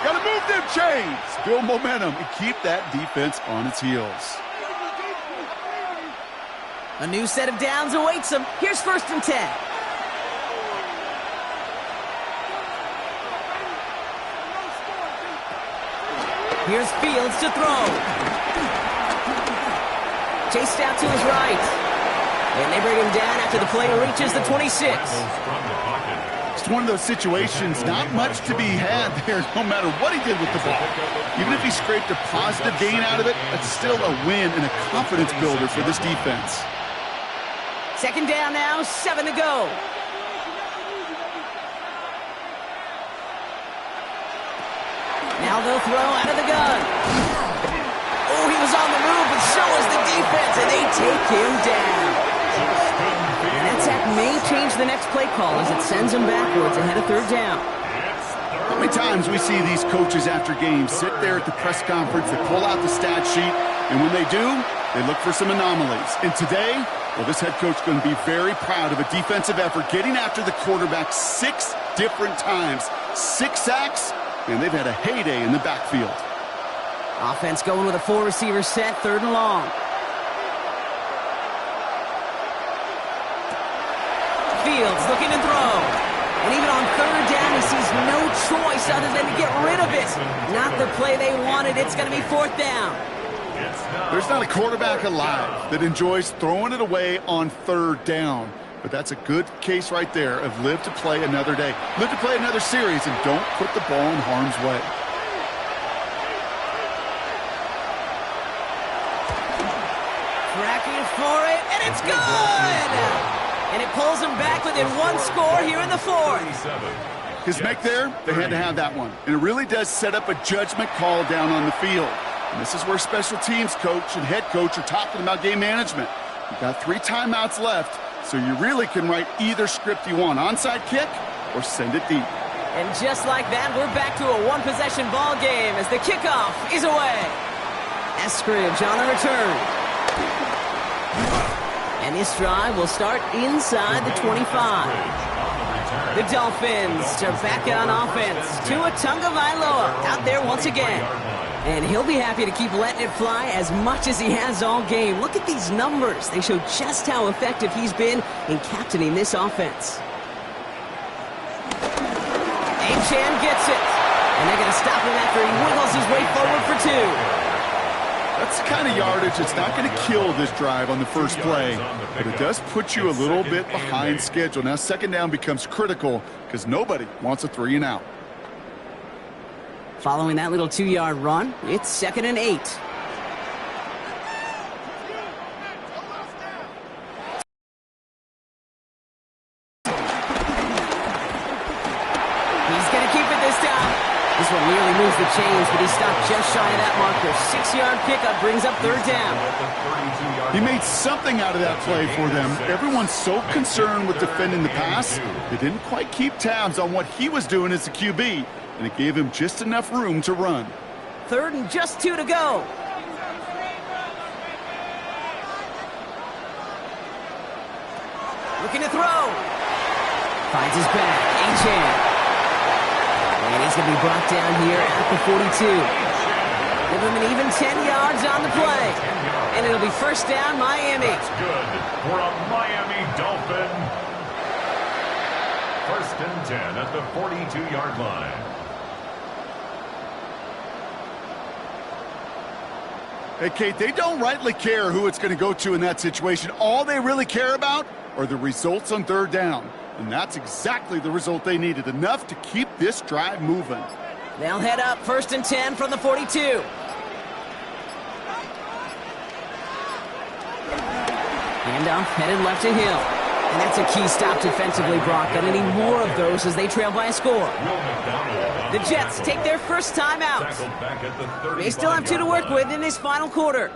Gotta move them chains! Build momentum and keep that defense on its heels. A new set of downs awaits them. Here's 1st and 10. Here's Fields to throw. Chased out to his right. And they bring him down after the play reaches the 26. It's one of those situations, not much to be had there, no matter what he did with the ball. Even if he scraped a positive gain out of it, it's still a win and a confidence builder for this defense. 2nd down now, 7 to go. Now they'll throw out of the gun. Oh, he was on the move, but so was the defense, and they take him down. And that sack may change the next play call as it sends him backwards ahead of 3rd down. How many times we see these coaches after games sit there at the press conference, they pull out the stat sheet, and when they do, they look for some anomalies. And today, well, this head coach is going to be very proud of a defensive effort, getting after the quarterback 6 different times. 6 sacks, and they've had a heyday in the backfield. Offense going with a 4-receiver set, 3rd and long. Fields looking to throw. And even on 3rd down, he sees no choice other than to get rid of it. Not the play they wanted. It's going to be 4th down. There's not a quarterback alive that enjoys throwing it away on 3rd down. But that's a good case right there of live to play another day. Live to play another series and don't put the ball in harm's way. Tracking for it, and it's good! And it pulls them back within 1 score here in the 4th. His make there, they had to have that one. And it really does set up a judgment call down on the field. And this is where special teams coach and head coach are talking about game management. You've got 3 timeouts left. So you really can write either script you want, onside kick or send it deep. And just like that, we're back to a 1-possession ball game as the kickoff is away. Eskridge on the return. And this drive will start inside the 25. The Dolphins are back on offense. Tua Tagovailoa out there once again. And he'll be happy to keep letting it fly as much as he has all game. Look at these numbers. They show just how effective he's been in captaining this offense. Achan gets it. And they're going to stop him after he wiggles his way forward for 2. That's the kind of yardage that's not going to kill this drive on the first play. But it does put you a little bit behind schedule. Now 2nd down becomes critical because nobody wants a 3 and out. Following that little 2-yard run, it's 2nd and 8. This one nearly moves the chains, but he stopped just shy of that marker. 6-yard pickup brings up third down. He made something out of that play for them. Everyone's so concerned with defending the pass, they didn't quite keep tabs on what he was doing as a QB, and it gave him just enough room to run. Third and just 2 to go. Looking to throw. Finds his back. A-Chan. And he's going to be brought down here at the 42. Give him an even 10 yards on the play. And it'll be first down, Miami. That's good for a Miami Dolphin. First and 10 at the 42-yard line. Hey, Kate, they don't rightly care who it's going to go to in that situation. All they really care about are the results on third down. And that's exactly the result they needed, enough to keep this drive moving. They'll head up first and 10 from the 42. Handoff headed left to Hill. And that's a key stop defensively, Brock. Gonna need more of those as they trail by a score. The Jets take their first time out. They still have 2 to work with in this final quarter.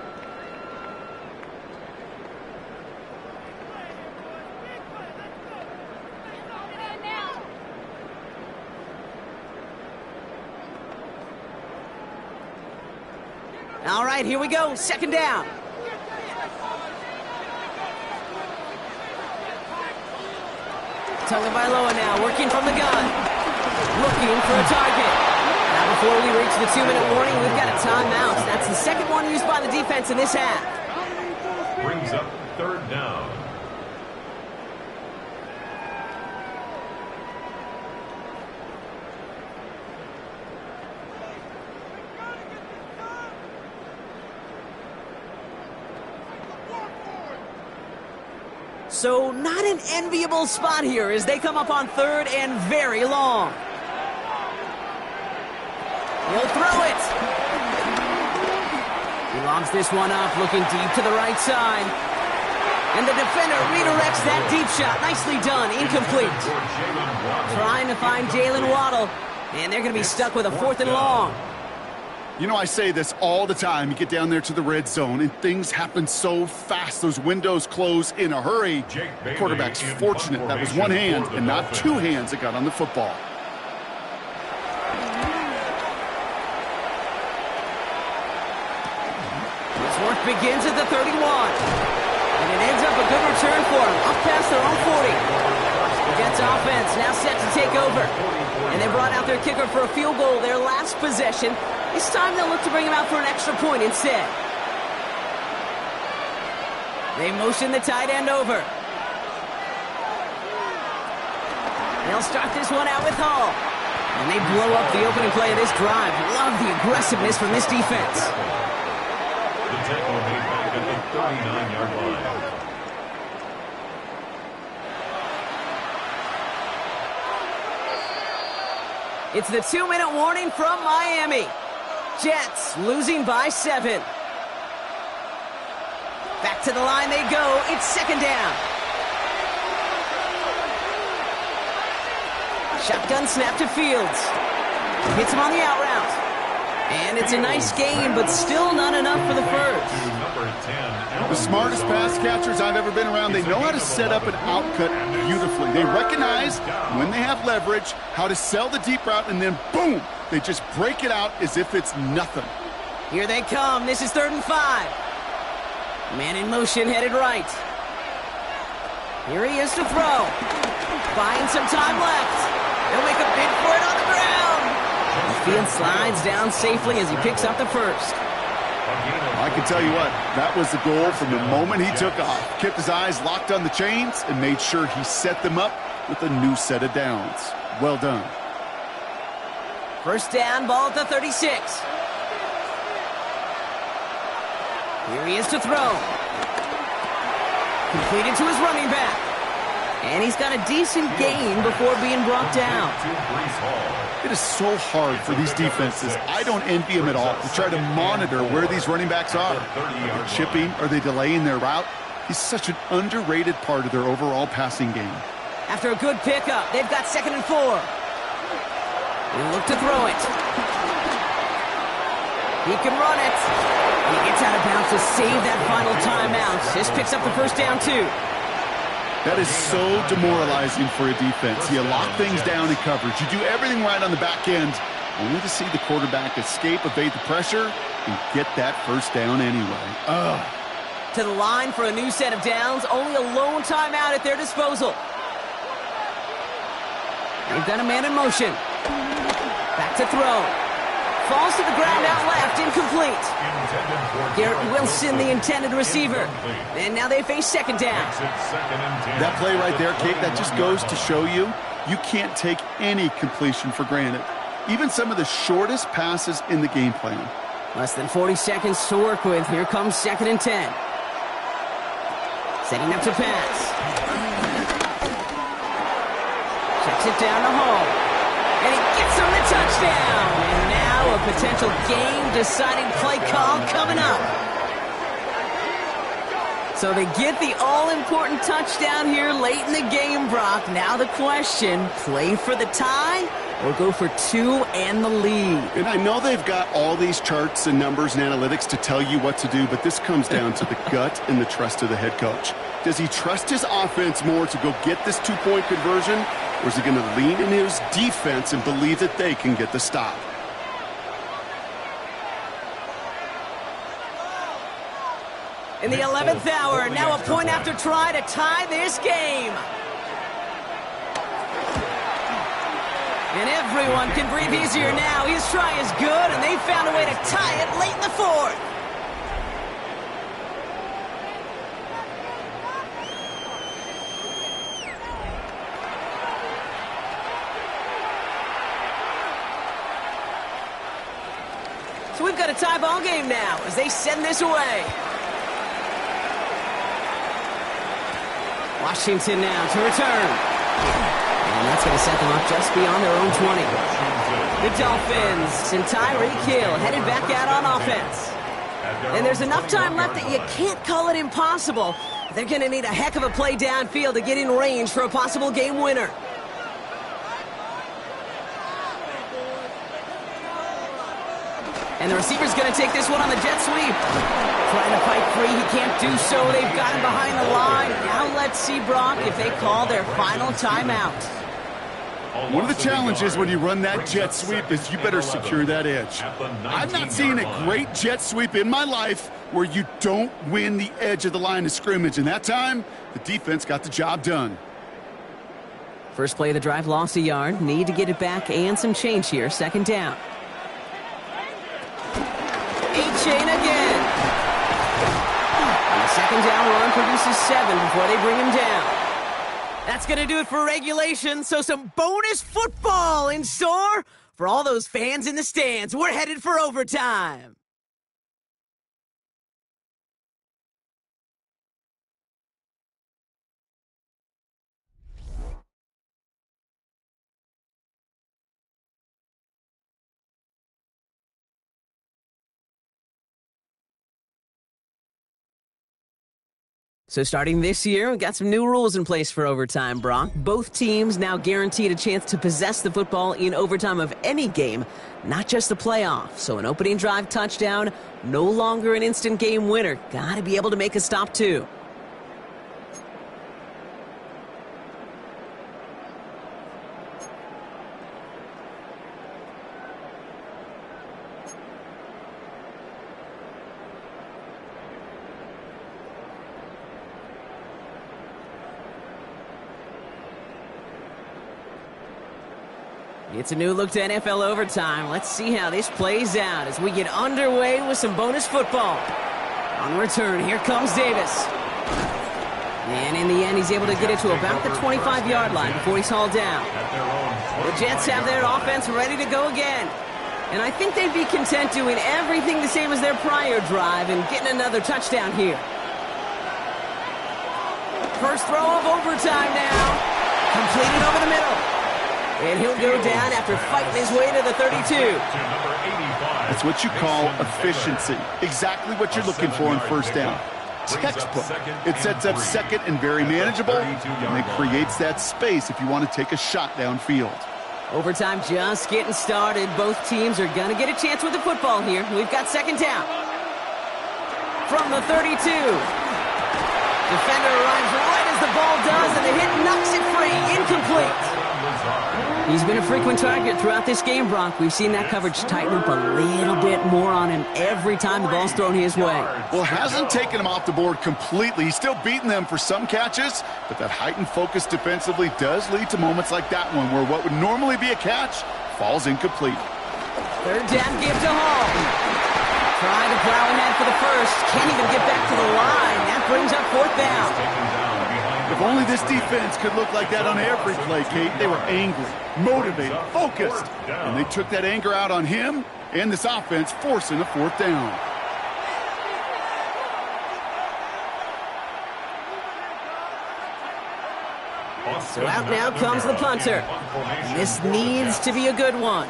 All right, here we go. Second down. Tagovailoa now working from the gun. Looking for a target. Now before we reach the 2-minute warning, we've got a timeout. That's the second one used by the defense in this half. Brings up third down. So not an enviable spot here as they come up on third and very long. He'll throw it. He lobs this one up, looking deep to the right side. And the defender redirects that deep shot. Nicely done. Incomplete. Trying to find Jalen Waddle. And they're going to be stuck with a 4th and long. You know, I say this all the time. You get down there to the red zone, and things happen so fast. Those windows close in a hurry. The quarterback's fortunate that was one hand and not 2 hands that got on the football. This work begins at the 31. And it ends up a good return for him. Up past their own 40. The Jets offense now set to take over. And they brought out their kicker for a field goal their last possession. This time they'll look to bring him out for an extra point instead. They motion the tight end over. They'll start this one out with Hall. And they blow up the opening play of this drive. Love the aggressiveness from this defense. The tackle made back at the 39-yard line. It's the 2-minute warning from Miami. Jets losing by 7. Back to the line they go. It's second down. Shotgun snap to Fields. Hits him on the out route. And it's a nice gain, but still not enough for the first. The smartest pass catchers I've ever been around, they know how to set up an outcut beautifully. They recognize when they have leverage, how to sell the deep route, and then boom, they just break it out as if it's nothing. Here they come. This is 3rd and 5. Man in motion, headed right. Here he is to throw. Buying some time left. He'll make a bid for it on the ground. The field slides down safely as he picks up the first. I can tell you what, that was the goal from the moment he took off. Kept his eyes locked on the chains and made sure he set them up with a new set of downs. Well done. First down, ball at the 36. Here he is to throw. Completed to his running back. And he's got a decent gain before being brought down. It is so hard for these defenses. I don't envy them at all to try to monitor where these running backs are. Are they chipping? Are they delaying their route? He's such an underrated part of their overall passing game. After a good pickup, they've got 2nd and 4. He'll look to throw it. He can run it. And he gets out of bounds to save that final timeout. This picks up the first down, too. That is so demoralizing for a defense. You lock things down in coverage. You do everything right on the back end, only to see the quarterback escape, evade the pressure, and get that first down anyway. Ugh. To the line for a new set of downs. Only a lone timeout at their disposal. They've got a man in motion. Back to throw. Falls to the ground out left, incomplete. Garrett Wilson, the intended receiver. And now they face second down. That play right there, Kate, that just goes to show you, you can't take any completion for granted. Even some of the shortest passes in the game plan. Less than 40 seconds to work with. Here comes 2nd and 10. Setting up to pass. Checks it down to Hall. And he gets him the touchdown. And now a potential game-deciding play call coming up. So they get the all-important touchdown here late in the game, Brock. Now the question, play for the tie or go for 2 and the lead? And I know they've got all these charts and numbers and analytics to tell you what to do, but this comes down to the gut and the trust of the head coach. Does he trust his offense more to go get this 2-point conversion, or is he going to lean in his defense and believe that they can get the stop? In the 11th hour, now a point after try to tie this game. And everyone can breathe easier now. His try is good, and they found a way to tie it late in the 4th. So we've got a tie ball game now as they send this away. Washington now to return. And that's going to set them up just beyond their own 20. The Dolphins and Tyreek Hill headed back out on offense. And there's enough time left that you can't call it impossible. They're going to need a heck of a play downfield to get in range for a possible game winner. And the receiver's going to take this one on the jet sweep. Trying to fight free, he can't do so. They've got him behind the line. Now let's see, Brock, if they call their final timeout. One of the challenges when you run that jet sweep is you better secure that edge. I've not seen a great jet sweep in my life where you don't win the edge of the line of scrimmage. And that time, the defense got the job done. First play of the drive, lost a yard. Need to get it back and some change here. 2nd down. A-chain again. And the 2nd down run produces 7 before they bring him down. That's going to do it for regulation, so some bonus football in store for all those fans in the stands. We're headed for overtime. So starting this year, we've got some new rules in place for overtime, Brock. Both teams now guaranteed a chance to possess the football in overtime of any game, not just the playoff. So an opening drive touchdown, no longer an instant game winner. Got to be able to make a stop, too. It's a new look to NFL overtime. Let's see how this plays out as we get underway with some bonus football. On return, here comes Davis. And in the end, he's able to get it to about the 25-yard line before he's hauled down. The Jets have their offense ready to go again. And I think they'd be content doing everything the same as their prior drive and getting another touchdown here. First throw of overtime now. Completed over the middle. And he'll go down after fighting his way to the 32. That's what you call efficiency. Exactly what you're looking for on first down. Textbook. It sets up second and very manageable, and it creates that space if you want to take a shot downfield. Overtime just getting started. Both teams are going to get a chance with the football here. We've got second down. From the 32. Defender arrives right as the ball does, and the hit knocks it free. Incomplete. He's been a frequent target throughout this game, Brock. We've seen that coverage tighten up a little bit more on him every time the ball's thrown his way. Well, hasn't taken him off the board completely. He's still beating them for some catches, but that heightened focus defensively does lead to moments like that one where what would normally be a catch falls incomplete. Third down give to Hall. Trying to plow ahead for the first. Can't even get back to the line. That brings up fourth down. If only this defense could look like that on every play, Kate. They were angry, motivated, focused, and they took that anger out on him and this offense, forcing a fourth down. So out now comes the punter. This needs to be a good one.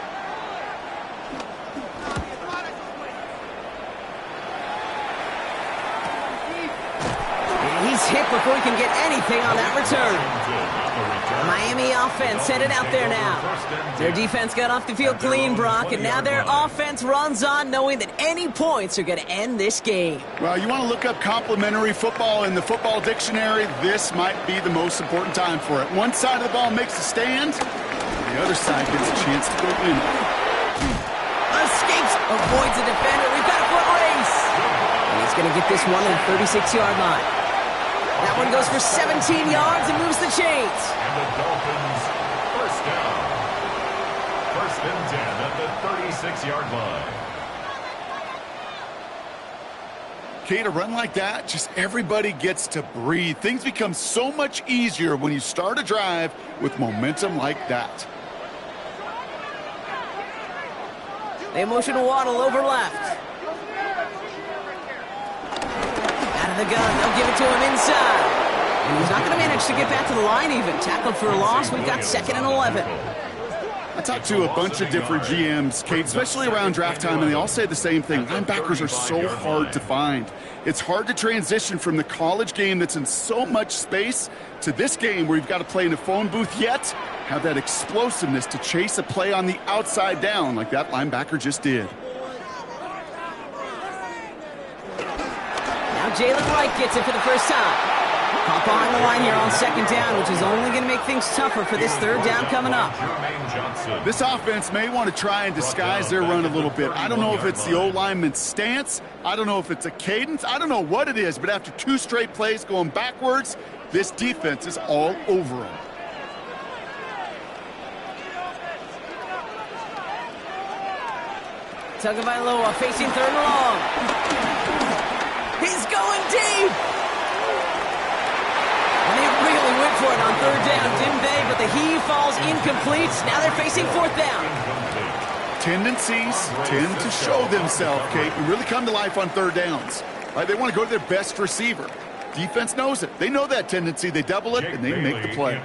He's hit before he can get anything on that return. The Miami offense headed out there now. Their defense got off the field clean, Brock, and now their offense runs on knowing that any points are going to end this game. Well, you want to look up complimentary football in the football dictionary, this might be the most important time for it. One side of the ball makes a stand, the other side gets a chance to go win. Escapes, avoids a defender. We've got a foot race. And he's going to get this one at the 36-yard line. That one goes for 17 yards and moves the chains. And the Dolphins, first down. First and 10 at the 36-yard line. Kate, a run like that, just everybody gets to breathe. Things become so much easier when you start a drive with momentum like that. They motion Waddle over left. Out of the gun, they'll give it to him inside. And he's not going to manage to get back to the line even. Tackled for a loss, we've got 2nd and 11. I talked to a bunch of different GMs, Kate, especially around draft time, and they all say the same thing. Linebackers are so hard to find. It's hard to transition from the college game that's in so much space to this game where you've got to play in a phone booth, yet have that explosiveness to chase a play on the outside down like that linebacker just did. Now Jalen Wright gets it for the first time. Caught behind the line here on 2nd down, which is only going to make things tougher for this 3rd down coming up. This offense may want to try and disguise their run a little bit. I don't know if it's the O-lineman's stance. I don't know if it's a cadence. I don't know what it is, but after 2 straight plays going backwards, this defense is all over them. Tagovailoa facing 3rd and long. He's going deep. And they really went for it on 3rd down, didn't they? But the heave falls incomplete. Now they're facing 4th down. Tendencies tend to show themselves, Kate, and really come to life on 3rd downs. Right? They want to go to their best receiver. Defense knows it. They know that tendency. They double it, and they make the play.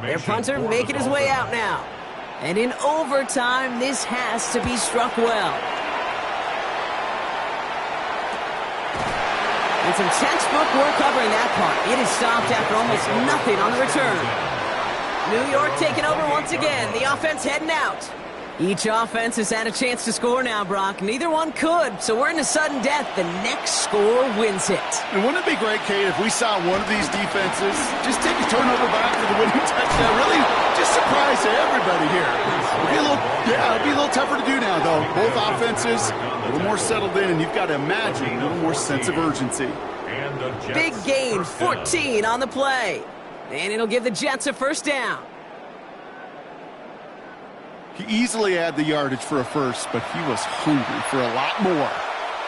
Their punter making his way out now. And in overtime, this has to be struck well. And some textbook work covering that part. It is stopped after almost nothing on the return. New York taking over once again. The offense heading out. Each offense has had a chance to score now, Brock. Neither one could, so we're in a sudden death. The next score wins it. And wouldn't it be great, Kate, if we saw one of these defenses just take a turnover back for the winning touchdown? Really just surprise everybody here. It'd be a little tougher to do now, though. Both offenses a little more settled in, and you've got to imagine a little more sense of urgency. Big gain, 14 on the play. And it'll give the Jets a first down. He easily had the yardage for a first, but he was hungry for a lot more.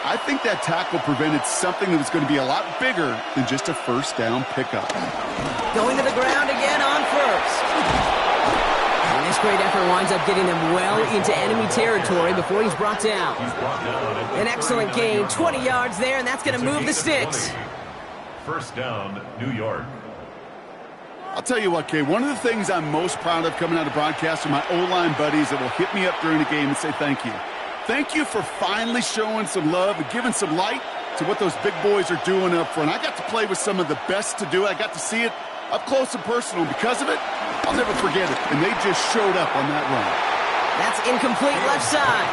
I think that tackle prevented something that was going to be a lot bigger than just a first down pickup. Going to the ground again on first. And this great effort winds up getting them well into enemy territory before he's brought down. An excellent gain, 20 yards there, and that's going to move the sticks. First down, New York. I'll tell you what, Kay, one of the things I'm most proud of coming out of broadcast are my O-line buddies that will hit me up during the game and say thank you. Thank you for finally showing some love and giving some light to what those big boys are doing up front. I got to play with some of the best to do it. I got to see it up close and personal. Because of it, I'll never forget it, and they just showed up on that run. That's incomplete left side.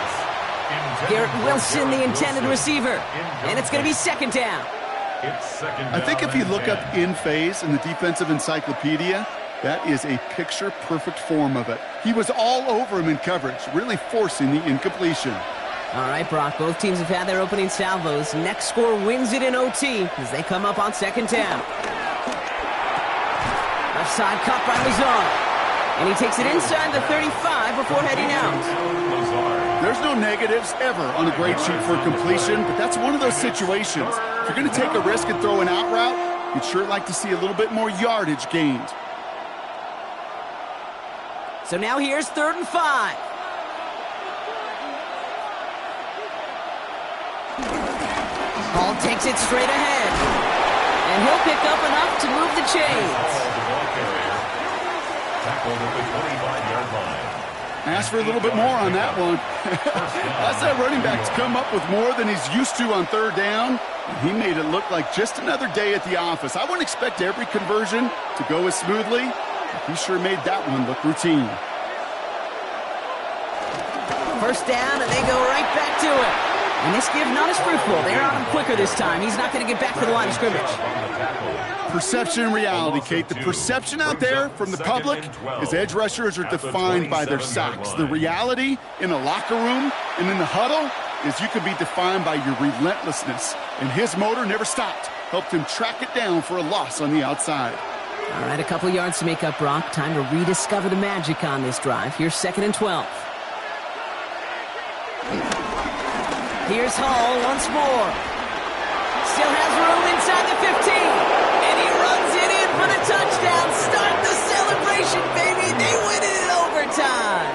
Garrett Wilson, the intended receiver. And it's going to be second down. I think if you look up in phase in the defensive encyclopedia, that is a picture-perfect form of it. He was all over him in coverage, really forcing the incompletion. All right, Brock, both teams have had their opening salvos. Next score wins it in OT as they come up on second down. Left side cut by Lazard. And he takes it inside the 35 before heading out. There's no negatives ever on a grade sheet for completion, but that's one of those situations. If you're going to take a risk and throw an out route, you'd sure like to see a little bit more yardage gained. So now here's 3rd and 5. Hall takes it straight ahead. And he'll pick up enough to move the chains. Tackled at the 25-yard line. Ask for a little bit more on that one. That's that running back's come up with more than he's used to on 3rd down. He made it look like just another day at the office. I wouldn't expect every conversion to go as smoothly, but he sure made that one look routine. First down, and they go right back to it. And this give not as fruitful. They're on him quicker this time. He's not going to get back to the line of scrimmage. Perception and reality, Kate. The perception out there from the public is edge rushers are defined by their sacks. The reality in a locker room and in the huddle is you can be defined by your relentlessness. And his motor never stopped. Helped him track it down for a loss on the outside. All right, a couple yards to make up, Brock. Time to rediscover the magic on this drive. Here's 2nd and 12. Here's Hall once more. Still has room inside the 15. And he runs it in for the touchdown. Start the celebration, baby. They win it in overtime.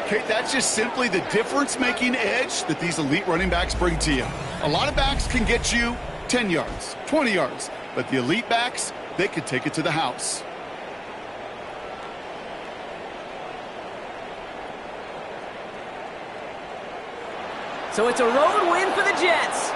Kate, that's just simply the difference-making edge that these elite running backs bring to you. A lot of backs can get you 10 yards, 20 yards. But the elite backs, they could take it to the house. So it's a road win for the Jets.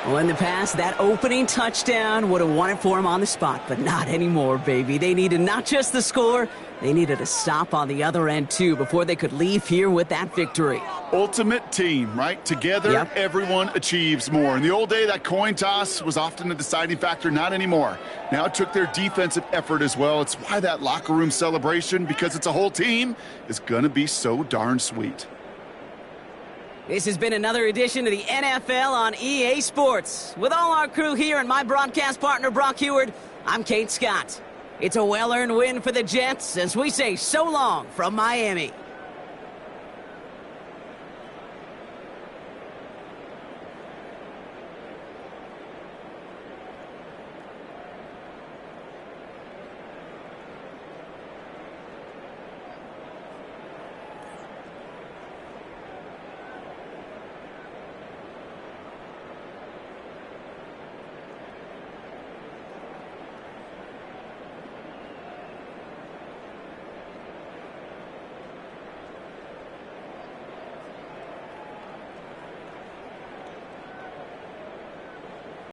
Well, in the past, that opening touchdown would have won it for him on the spot, but not anymore, baby. They needed not just the score, they needed a stop on the other end, too, before they could leave here with that victory. Ultimate team, right? Together, Everyone achieves more. In the old day, that coin toss was often a deciding factor, not anymore. Now it took their defensive effort as well. It's why that locker room celebration, because it's a whole team, is going to be so darn sweet. This has been another edition of the NFL on EA Sports. With all our crew here and my broadcast partner, Brock Heward, I'm Kate Scott. It's a well-earned win for the Jets as we say so long from Miami.